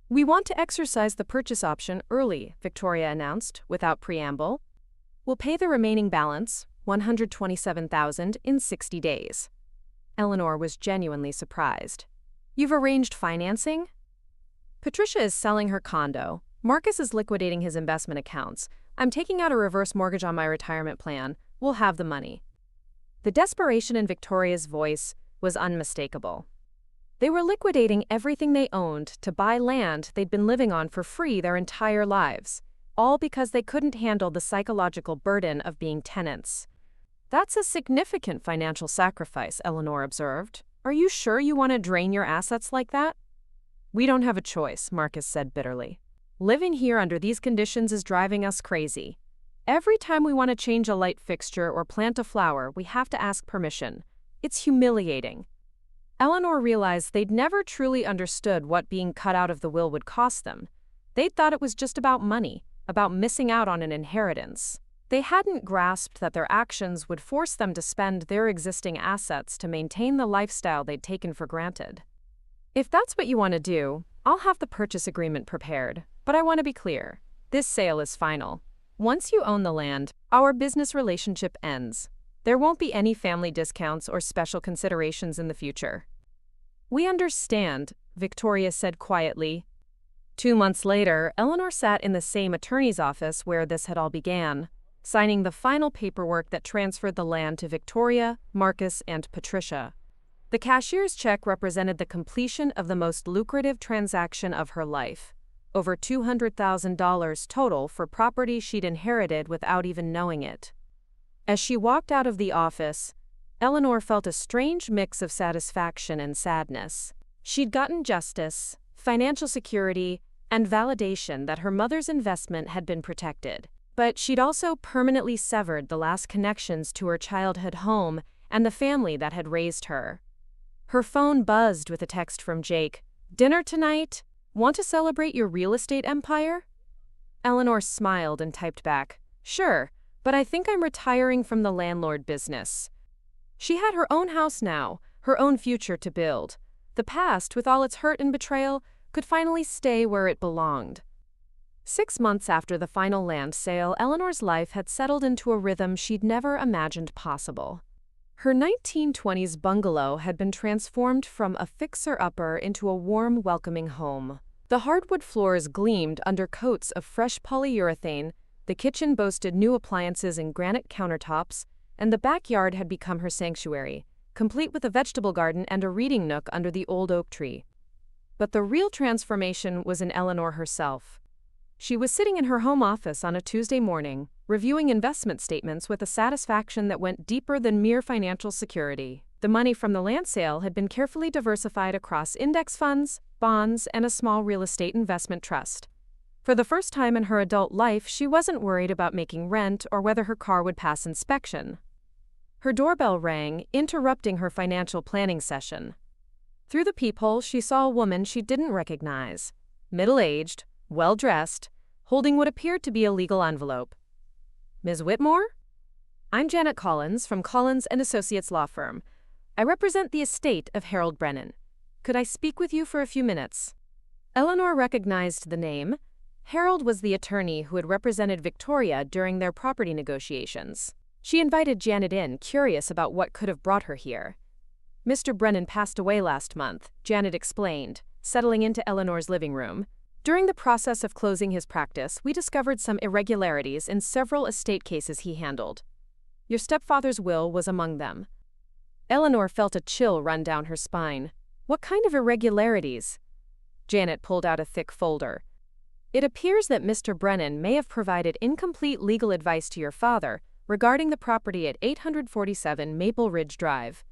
We want to exercise the purchase option early, Victoria announced, without preamble. We'll pay the remaining balance, $127,000, in 60 days. Eleanor was genuinely surprised. You've arranged financing? Patricia is selling her condo. Marcus is liquidating his investment accounts. I'm taking out a reverse mortgage on my retirement plan. We'll have the money. The desperation in Victoria's voice was unmistakable. They were liquidating everything they owned to buy land they'd been living on for free their entire lives, all because they couldn't handle the psychological burden of being tenants. That's a significant financial sacrifice, Eleanor observed. Are you sure you want to drain your assets like that? We don't have a choice, Marcus said bitterly. Living here under these conditions is driving us crazy. Every time we want to change a light fixture or plant a flower, we have to ask permission. It's humiliating. Eleanor realized they'd never truly understood what being cut out of the will would cost them. They'd thought it was just about money, about missing out on an inheritance. They hadn't grasped that their actions would force them to spend their existing assets to maintain the lifestyle they'd taken for granted. If that's what you want to do, I'll have the purchase agreement prepared. But I want to be clear. This sale is final. Once you own the land, our business relationship ends. There won't be any family discounts or special considerations in the future. We understand, Victoria said quietly. 2 months later, Eleanor sat in the same attorney's office where this had all began, signing the final paperwork that transferred the land to Victoria, Marcus, and Patricia. The cashier's check represented the completion of the most lucrative transaction of her life. Over $200,000 total for property she'd inherited without even knowing it. As she walked out of the office, Eleanor felt a strange mix of satisfaction and sadness. She'd gotten justice, financial security, and validation that her mother's investment had been protected. But she'd also permanently severed the last connections to her childhood home and the family that had raised her. Her phone buzzed with a text from Jake. "Dinner tonight? Want to celebrate your real estate empire?" Eleanor smiled and typed back, "Sure, but I think I'm retiring from the landlord business." She had her own house now, her own future to build. The past, with all its hurt and betrayal, could finally stay where it belonged. 6 months after the final land sale, Eleanor's life had settled into a rhythm she'd never imagined possible. Her 1920s bungalow had been transformed from a fixer-upper into a warm, welcoming home. The hardwood floors gleamed under coats of fresh polyurethane, the kitchen boasted new appliances and granite countertops, and the backyard had become her sanctuary, complete with a vegetable garden and a reading nook under the old oak tree. But the real transformation was in Eleanor herself. She was sitting in her home office on a Tuesday morning, reviewing investment statements with a satisfaction that went deeper than mere financial security. The money from the land sale had been carefully diversified across index funds, bonds, and a small real estate investment trust. For the first time in her adult life, she wasn't worried about making rent or whether her car would pass inspection. Her doorbell rang, interrupting her financial planning session. Through the peephole, she saw a woman she didn't recognize, middle-aged, well-dressed, holding what appeared to be a legal envelope. "Ms. Whitmore? I'm Janet Collins from Collins & Associates Law Firm. I represent the estate of Harold Brennan. Could I speak with you for a few minutes?" Eleanor recognized the name. Harold was the attorney who had represented Victoria during their property negotiations. She invited Janet in, curious about what could have brought her here. Mr. Brennan passed away last month, Janet explained, settling into Eleanor's living room. During the process of closing his practice, we discovered some irregularities in several estate cases he handled. Your stepfather's will was among them. Eleanor felt a chill run down her spine. What kind of irregularities? Janet pulled out a thick folder. It appears that Mr. Brennan may have provided incomplete legal advice to your father regarding the property at 847 Maple Ridge Drive.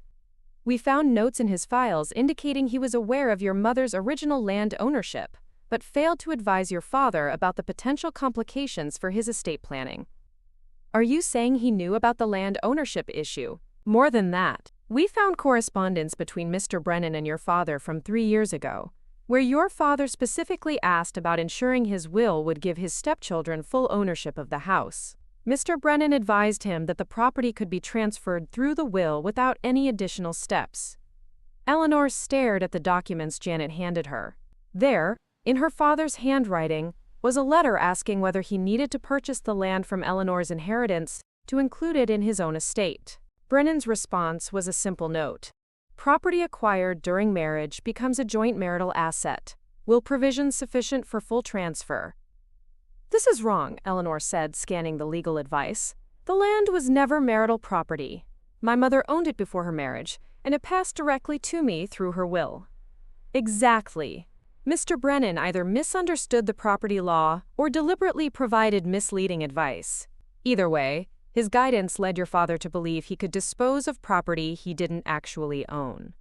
We found notes in his files indicating he was aware of your mother's original land ownership, but failed to advise your father about the potential complications for his estate planning. Are you saying he knew about the land ownership issue? More than that, we found correspondence between Mr. Brennan and your father from 3 years ago, where your father specifically asked about ensuring his will would give his stepchildren full ownership of the house. Mr. Brennan advised him that the property could be transferred through the will without any additional steps. Eleanor stared at the documents Janet handed her. There, in her father's handwriting, was a letter asking whether he needed to purchase the land from Eleanor's inheritance to include it in his own estate. Brennan's response was a simple note. Property acquired during marriage becomes a joint marital asset. Will provisions sufficient for full transfer? This is wrong, Eleanor said, scanning the legal advice. The land was never marital property. My mother owned it before her marriage, and it passed directly to me through her will. Exactly. Mr. Brennan either misunderstood the property law or deliberately provided misleading advice. Either way, his guidance led your father to believe he could dispose of property he didn't actually own.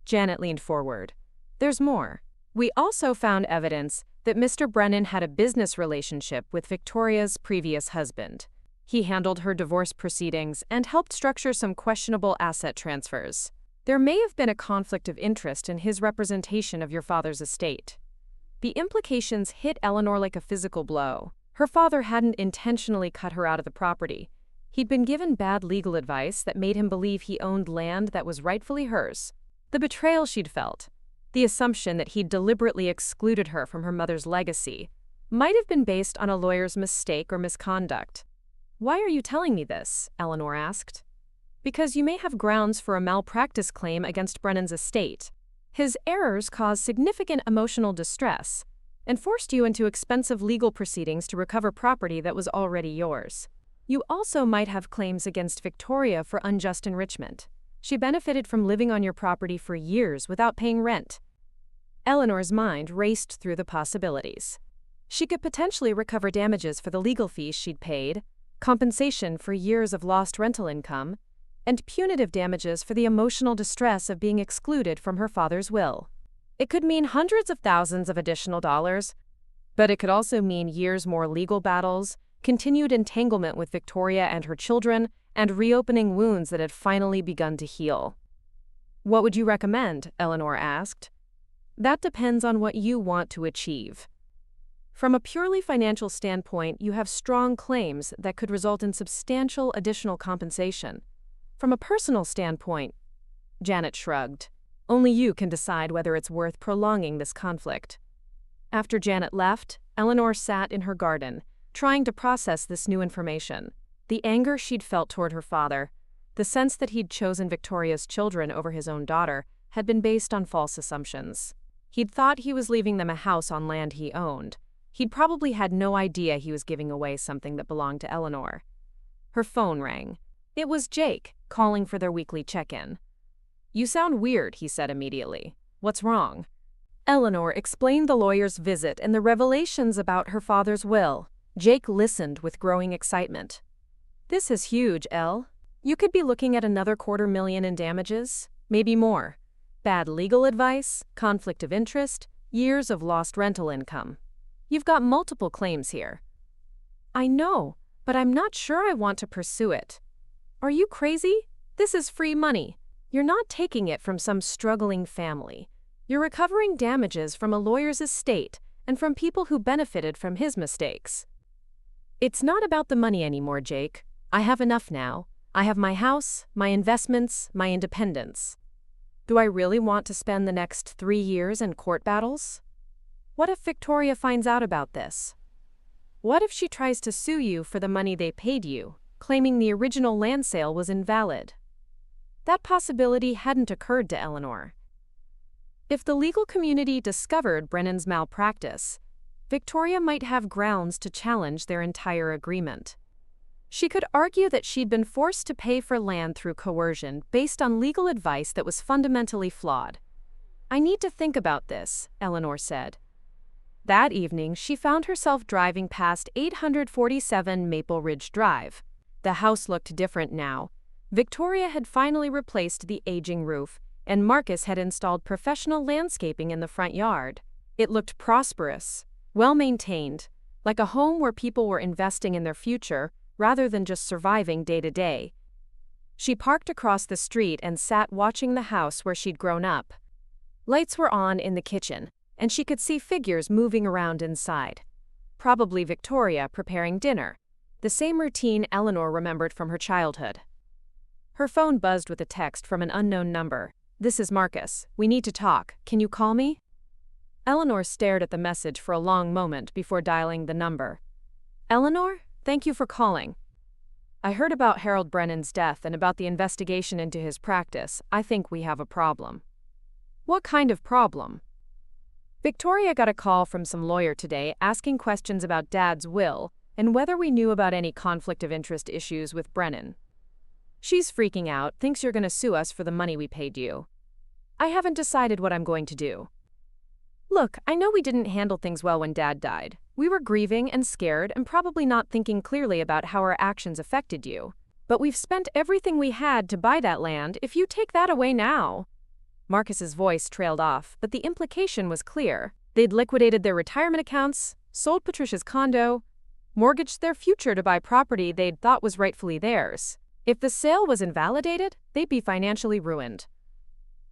Janet leaned forward. There's more. We also found evidence that Mr. Brennan had a business relationship with Victoria's previous husband. He handled her divorce proceedings and helped structure some questionable asset transfers. There may have been a conflict of interest in his representation of your father's estate. The implications hit Eleanor like a physical blow. Her father hadn't intentionally cut her out of the property. He'd been given bad legal advice that made him believe he owned land that was rightfully hers. The betrayal she'd felt, the assumption that he'd deliberately excluded her from her mother's legacy, might have been based on a lawyer's mistake or misconduct. Why are you telling me this? Eleanor asked. Because you may have grounds for a malpractice claim against Brennan's estate. His errors caused significant emotional distress and forced you into expensive legal proceedings to recover property that was already yours. You also might have claims against Victoria for unjust enrichment. She benefited from living on your property for years without paying rent. Eleanor's mind raced through the possibilities. She could potentially recover damages for the legal fees she'd paid, compensation for years of lost rental income, and punitive damages for the emotional distress of being excluded from her father's will. It could mean hundreds of thousands of additional dollars, but it could also mean years more legal battles, continued entanglement with Victoria and her children, and reopening wounds that had finally begun to heal. What would you recommend? Eleanor asked. That depends on what you want to achieve. From a purely financial standpoint, you have strong claims that could result in substantial additional compensation. From a personal standpoint, Janet shrugged. Only you can decide whether it's worth prolonging this conflict. After Janet left, Eleanor sat in her garden, trying to process this new information. The anger she'd felt toward her father, the sense that he'd chosen Victoria's children over his own daughter, had been based on false assumptions. He'd thought he was leaving them a house on land he owned. He'd probably had no idea he was giving away something that belonged to Eleanor. Her phone rang. It was Jake, calling for their weekly check-in. You sound weird, he said immediately. What's wrong? Eleanor explained the lawyer's visit and the revelations about her father's will. Jake listened with growing excitement. This is huge, Elle. You could be looking at another $250,000 in damages, maybe more. Bad legal advice, conflict of interest, years of lost rental income. You've got multiple claims here. I know, but I'm not sure I want to pursue it. Are you crazy? This is free money. You're not taking it from some struggling family. You're recovering damages from a lawyer's estate and from people who benefited from his mistakes. It's not about the money anymore, Jake. I have enough now. I have my house, my investments, my independence. Do I really want to spend the next 3 years in court battles? What if Victoria finds out about this? What if she tries to sue you for the money they paid you? claiming the original land sale was invalid. That possibility hadn't occurred to Eleanor. If the legal community discovered Brennan's malpractice, Victoria might have grounds to challenge their entire agreement. She could argue that she'd been forced to pay for land through coercion based on legal advice that was fundamentally flawed. "I need to think about this," Eleanor said. That evening, she found herself driving past 847 Maple Ridge Drive. The house looked different now. Victoria had finally replaced the aging roof, and Marcus had installed professional landscaping in the front yard. It looked prosperous, well-maintained, like a home where people were investing in their future rather than just surviving day to day. She parked across the street and sat watching the house where she'd grown up. Lights were on in the kitchen, and she could see figures moving around inside. Probably Victoria preparing dinner, the same routine Eleanor remembered from her childhood. Her phone buzzed with a text from an unknown number. "This is Marcus. We need to talk. Can you call me?" Eleanor stared at the message for a long moment before dialing the number. "Eleanor, thank you for calling. I heard about Harold Brennan's death and about the investigation into his practice. I think we have a problem." "What kind of problem?" "Victoria got a call from some lawyer today asking questions about Dad's will and whether we knew about any conflict of interest issues with Brennan. She's freaking out, thinks you're going to sue us for the money we paid you. I haven't decided what I'm going to do." "Look, I know we didn't handle things well when Dad died. We were grieving and scared and probably not thinking clearly about how our actions affected you. But we've spent everything we had to buy that land. If you take that away now—" Marcus's voice trailed off, but the implication was clear. They'd liquidated their retirement accounts, sold Patricia's condo, mortgaged their future to buy property they'd thought was rightfully theirs. If the sale was invalidated, they'd be financially ruined.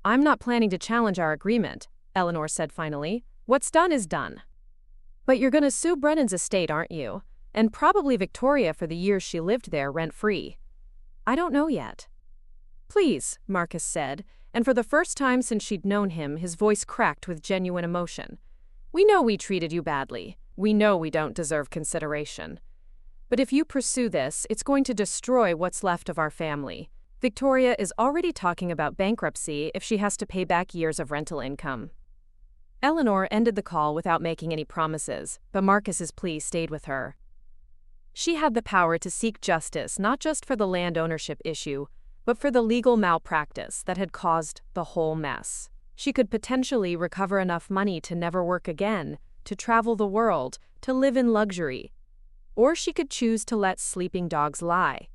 "I'm not planning to challenge our agreement," Eleanor said finally. "What's done is done." "But you're going to sue Brennan's estate, aren't you? And probably Victoria for the years she lived there rent-free." "I don't know yet." "Please," Marcus said, and for the first time since she'd known him, his voice cracked with genuine emotion. "We know we treated you badly. We know we don't deserve consideration. But if you pursue this, it's going to destroy what's left of our family. Victoria is already talking about bankruptcy if she has to pay back years of rental income." Eleanor ended the call without making any promises, but Marcus's plea stayed with her. She had the power to seek justice not just for the land ownership issue, but for the legal malpractice that had caused the whole mess. She could potentially recover enough money to never work again, to travel the world, to live in luxury. Or she could choose to let sleeping dogs lie.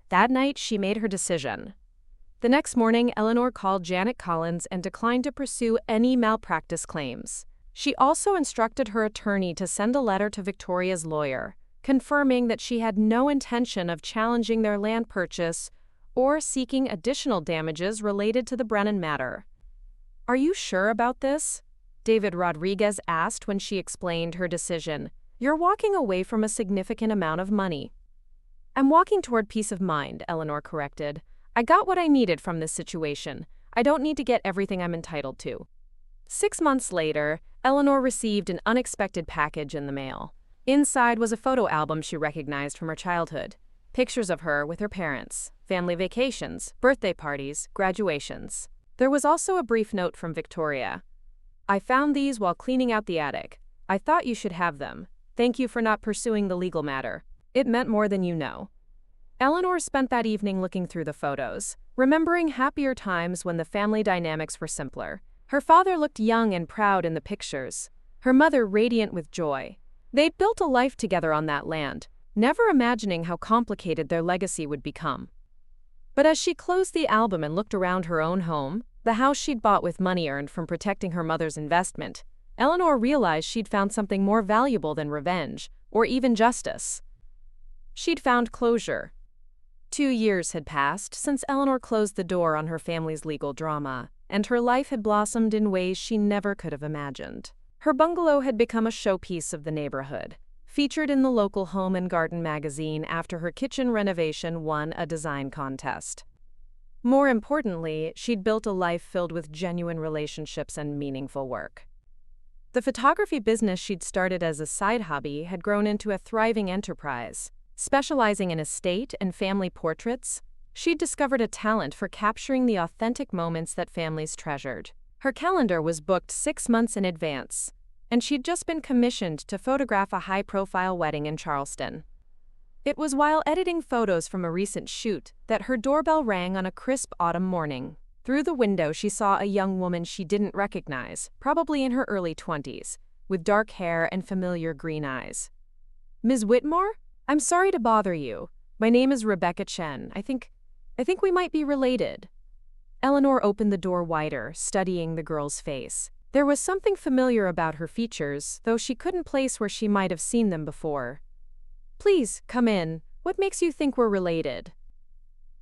That night, she made her decision. The next morning, Eleanor called Janet Collins and declined to pursue any malpractice claims. She also instructed her attorney to send a letter to Victoria's lawyer, confirming that she had no intention of challenging their land purchase or seeking additional damages related to the Brennan matter. "Are you sure about this?" David Rodriguez asked when she explained her decision. "You're walking away from a significant amount of money." "I'm walking toward peace of mind," Eleanor corrected. "I got what I needed from this situation. I don't need to get everything I'm entitled to." 6 months later, Eleanor received an unexpected package in the mail. Inside was a photo album she recognized from her childhood. Pictures of her with her parents, family vacations, birthday parties, graduations. There was also a brief note from Victoria. "I found these while cleaning out the attic. I thought you should have them. Thank you for not pursuing the legal matter. It meant more than you know." Eleanor spent that evening looking through the photos, remembering happier times when the family dynamics were simpler. Her father looked young and proud in the pictures, her mother radiant with joy. They'd built a life together on that land, never imagining how complicated their legacy would become. But as she closed the album and looked around her own home, the house she'd bought with money earned from protecting her mother's investment, Eleanor realized she'd found something more valuable than revenge, or even justice. She'd found closure. 2 years had passed since Eleanor closed the door on her family's legal drama, and her life had blossomed in ways she never could have imagined. Her bungalow had become a showpiece of the neighborhood, featured in the local Home and Garden magazine after her kitchen renovation won a design contest. More importantly, she'd built a life filled with genuine relationships and meaningful work. The photography business she'd started as a side hobby had grown into a thriving enterprise. Specializing in estate and family portraits, she'd discovered a talent for capturing the authentic moments that families treasured. Her calendar was booked 6 months in advance, and she'd just been commissioned to photograph a high-profile wedding in Charleston. It was while editing photos from a recent shoot that her doorbell rang on a crisp autumn morning. Through the window, she saw a young woman she didn't recognize, probably in her early 20s, with dark hair and familiar green eyes. "Ms. Whitmore? I'm sorry to bother you. My name is Rebecca Chen. I think we might be related." Eleanor opened the door wider, studying the girl's face. There was something familiar about her features, though she couldn't place where she might have seen them before. "Please, come in. What makes you think we're related?"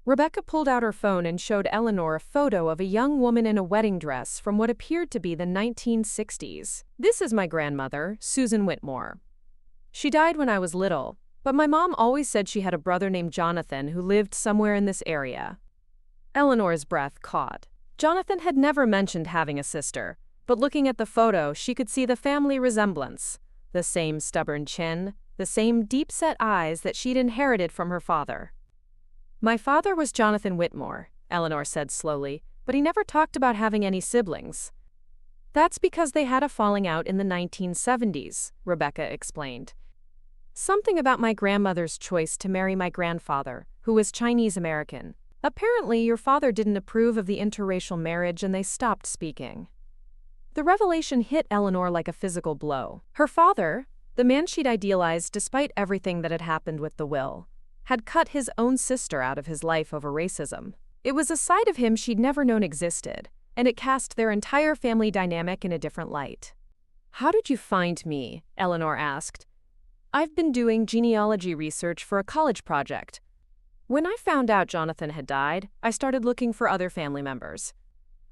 Rebecca pulled out her phone and showed Eleanor a photo of a young woman in a wedding dress from what appeared to be the 1960s. "This is my grandmother, Susan Whitmore. She died when I was little, but my mom always said she had a brother named Jonathan who lived somewhere in this area." Eleanor's breath caught. Jonathan had never mentioned having a sister, but looking at the photo, she could see the family resemblance. The same stubborn chin, the same deep-set eyes that she'd inherited from her father. "My father was Jonathan Whitmore," Eleanor said slowly, "but he never talked about having any siblings." "That's because they had a falling out in the 1970s, Rebecca explained. "Something about my grandmother's choice to marry my grandfather, who was Chinese American. Apparently, your father didn't approve of the interracial marriage and they stopped speaking." The revelation hit Eleanor like a physical blow. Her father, the man she'd idealized despite everything that had happened with the will, had cut his own sister out of his life over racism. It was a side of him she'd never known existed, and it cast their entire family dynamic in a different light. "How did you find me?" Eleanor asked. "I've been doing genealogy research for a college project. When I found out Jonathan had died, I started looking for other family members.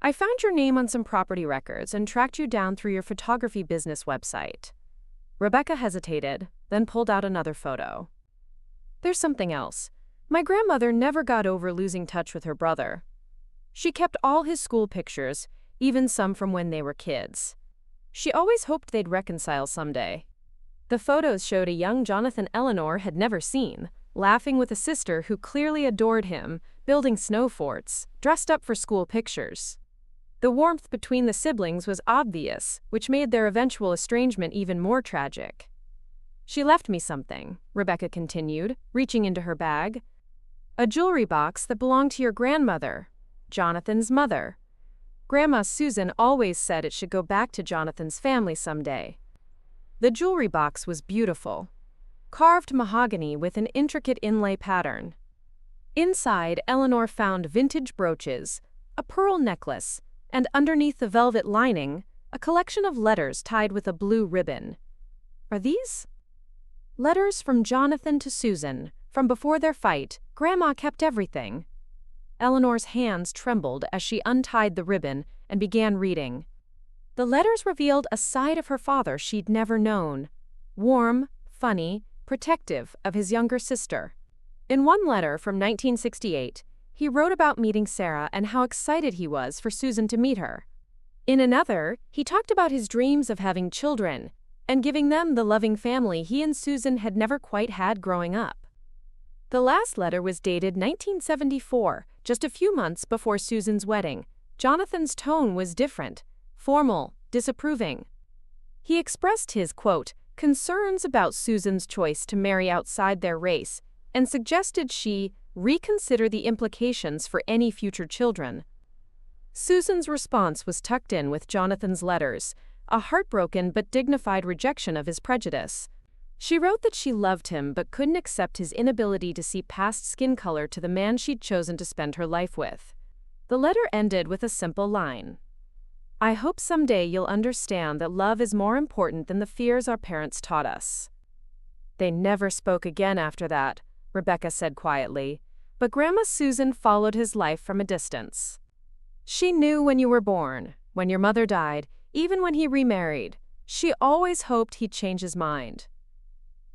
I found your name on some property records and tracked you down through your photography business website." Rebecca hesitated, then pulled out another photo. "There's something else. My grandmother never got over losing touch with her brother. She kept all his school pictures, even some from when they were kids. She always hoped they'd reconcile someday." The photos showed a young Jonathan Eleanor had never seen, laughing with a sister who clearly adored him, building snow forts, dressed up for school pictures. The warmth between the siblings was obvious, which made their eventual estrangement even more tragic. "She left me something," Rebecca continued, reaching into her bag. "A jewelry box that belonged to your grandmother, Jonathan's mother. Grandma Susan always said it should go back to Jonathan's family someday." The jewelry box was beautiful. Carved mahogany with an intricate inlay pattern. Inside, Eleanor found vintage brooches, a pearl necklace, and underneath the velvet lining, a collection of letters tied with a blue ribbon. "Are these?" "Letters from Jonathan to Susan. From before their fight, Grandma kept everything." Eleanor's hands trembled as she untied the ribbon and began reading. The letters revealed a side of her father she'd never known. Warm, funny, protective of his younger sister. In one letter from 1968, he wrote about meeting Sarah and how excited he was for Susan to meet her. In another, he talked about his dreams of having children and giving them the loving family he and Susan had never quite had growing up. The last letter was dated 1974, just a few months before Susan's wedding. Jonathan's tone was different, formal, disapproving. He expressed his, quote, concerns about Susan's choice to marry outside their race and suggested she reconsider the implications for any future children. Susan's response was tucked in with Jonathan's letters, a heartbroken but dignified rejection of his prejudice. She wrote that she loved him but couldn't accept his inability to see past skin color to the man she'd chosen to spend her life with. The letter ended with a simple line. "I hope someday you'll understand that love is more important than the fears our parents taught us." They never spoke again after that, Rebecca said quietly, but Grandma Susan followed his life from a distance. "She knew when you were born, when your mother died, even when he remarried. She always hoped he'd change his mind."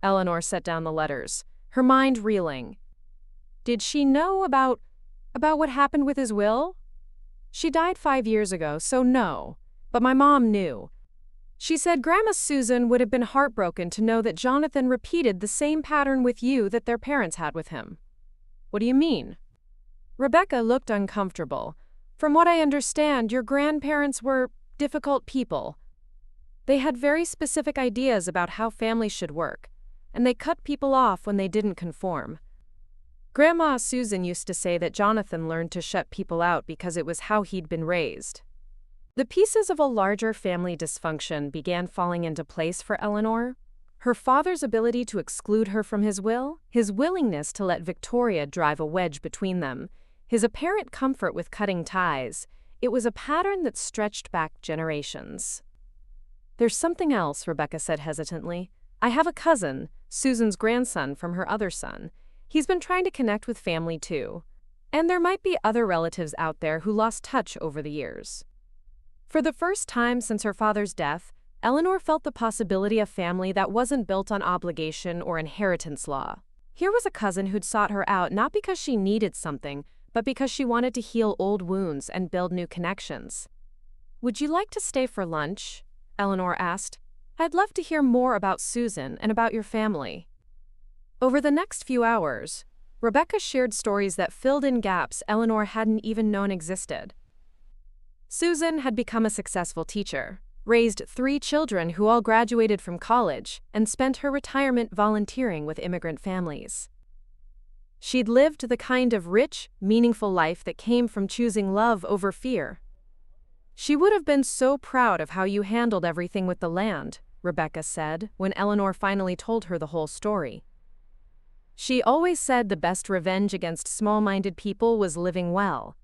Eleanor set down the letters, her mind reeling. Did she know about what happened with his will? She died 5 years ago, so no, but my mom knew. She said Grandma Susan would have been heartbroken to know that Jonathan repeated the same pattern with you that their parents had with him. What do you mean? Rebecca looked uncomfortable. From what I understand, your grandparents were difficult people. They had very specific ideas about how families should work, and they cut people off when they didn't conform. Grandma Susan used to say that Jonathan learned to shut people out because it was how he'd been raised. The pieces of a larger family dysfunction began falling into place for Eleanor. Her father's ability to exclude her from his will, his willingness to let Victoria drive a wedge between them, his apparent comfort with cutting ties. It was a pattern that stretched back generations. There's something else, Rebecca said hesitantly. I have a cousin, Susan's grandson from her other son. He's been trying to connect with family too. And there might be other relatives out there who lost touch over the years. For the first time since her father's death, Eleanor felt the possibility of family that wasn't built on obligation or inheritance law. Here was a cousin who'd sought her out not because she needed something, but because she wanted to heal old wounds and build new connections. Would you like to stay for lunch? Eleanor asked. I'd love to hear more about Susan and about your family. Over the next few hours, Rebecca shared stories that filled in gaps Eleanor hadn't even known existed. Susan had become a successful teacher, raised 3 children who all graduated from college, and spent her retirement volunteering with immigrant families. She'd lived the kind of rich, meaningful life that came from choosing love over fear. She would have been so proud of how you handled everything with the land, Rebecca said, when Eleanor finally told her the whole story. She always said the best revenge against small-minded people was living well.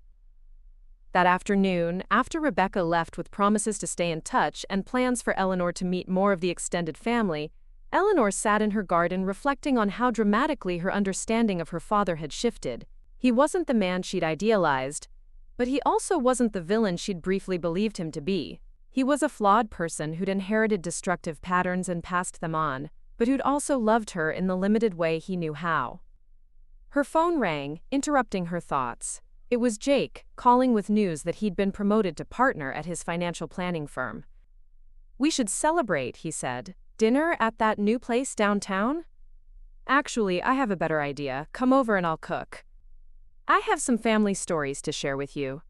That afternoon, after Rebecca left with promises to stay in touch and plans for Eleanor to meet more of the extended family, Eleanor sat in her garden reflecting on how dramatically her understanding of her father had shifted. He wasn't the man she'd idealized, but he also wasn't the villain she'd briefly believed him to be. He was a flawed person who'd inherited destructive patterns and passed them on, but who'd also loved her in the limited way he knew how. Her phone rang, interrupting her thoughts. It was Jake, calling with news that he'd been promoted to partner at his financial planning firm. We should celebrate, he said. Dinner at that new place downtown? Actually, I have a better idea. Come over and I'll cook. I have some family stories to share with you.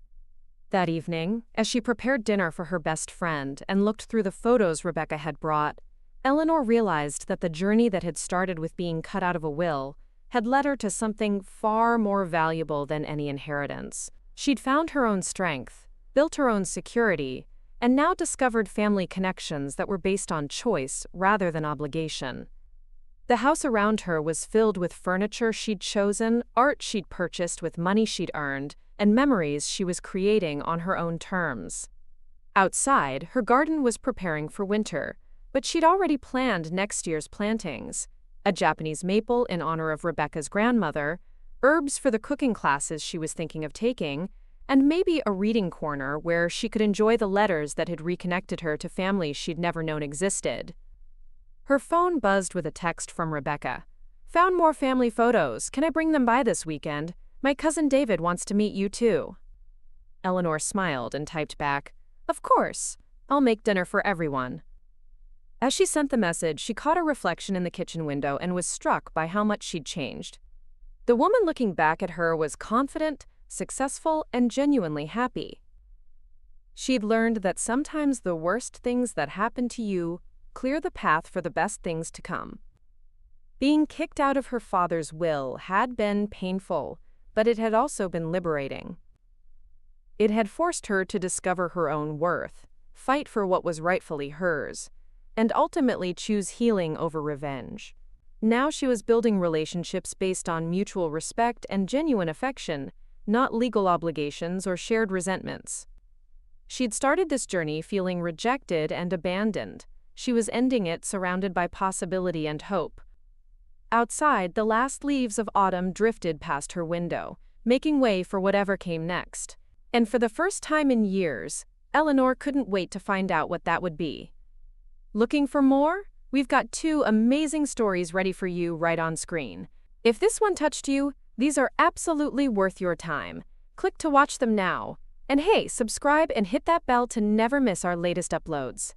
That evening, as she prepared dinner for her best friend and looked through the photos Rebecca had brought, Eleanor realized that the journey that had started with being cut out of a will had led her to something far more valuable than any inheritance. She'd found her own strength, built her own security, and now discovered family connections that were based on choice rather than obligation. The house around her was filled with furniture she'd chosen, art she'd purchased with money she'd earned, and memories she was creating on her own terms. Outside, her garden was preparing for winter, but she'd already planned next year's plantings: a Japanese maple in honor of Rebecca's grandmother, herbs for the cooking classes she was thinking of taking, and maybe a reading corner where she could enjoy the letters that had reconnected her to families she'd never known existed. Her phone buzzed with a text from Rebecca. Found more family photos. Can I bring them by this weekend? My cousin David wants to meet you too. Eleanor smiled and typed back, Of course. I'll make dinner for everyone. As she sent the message, she caught a reflection in the kitchen window and was struck by how much she'd changed. The woman looking back at her was confident, successful, and genuinely happy. She'd learned that sometimes the worst things that happen to you clear the path for the best things to come. Being kicked out of her father's will had been painful, but it had also been liberating. It had forced her to discover her own worth, fight for what was rightfully hers, and ultimately choose healing over revenge. Now she was building relationships based on mutual respect and genuine affection, not legal obligations or shared resentments. She'd started this journey feeling rejected and abandoned. She was ending it surrounded by possibility and hope. Outside, the last leaves of autumn drifted past her window, making way for whatever came next. And for the first time in years, Eleanor couldn't wait to find out what that would be. Looking for more? We've got 2 amazing stories ready for you right on screen. If this one touched you, these are absolutely worth your time. Click to watch them now. And hey, subscribe and hit that bell to never miss our latest uploads.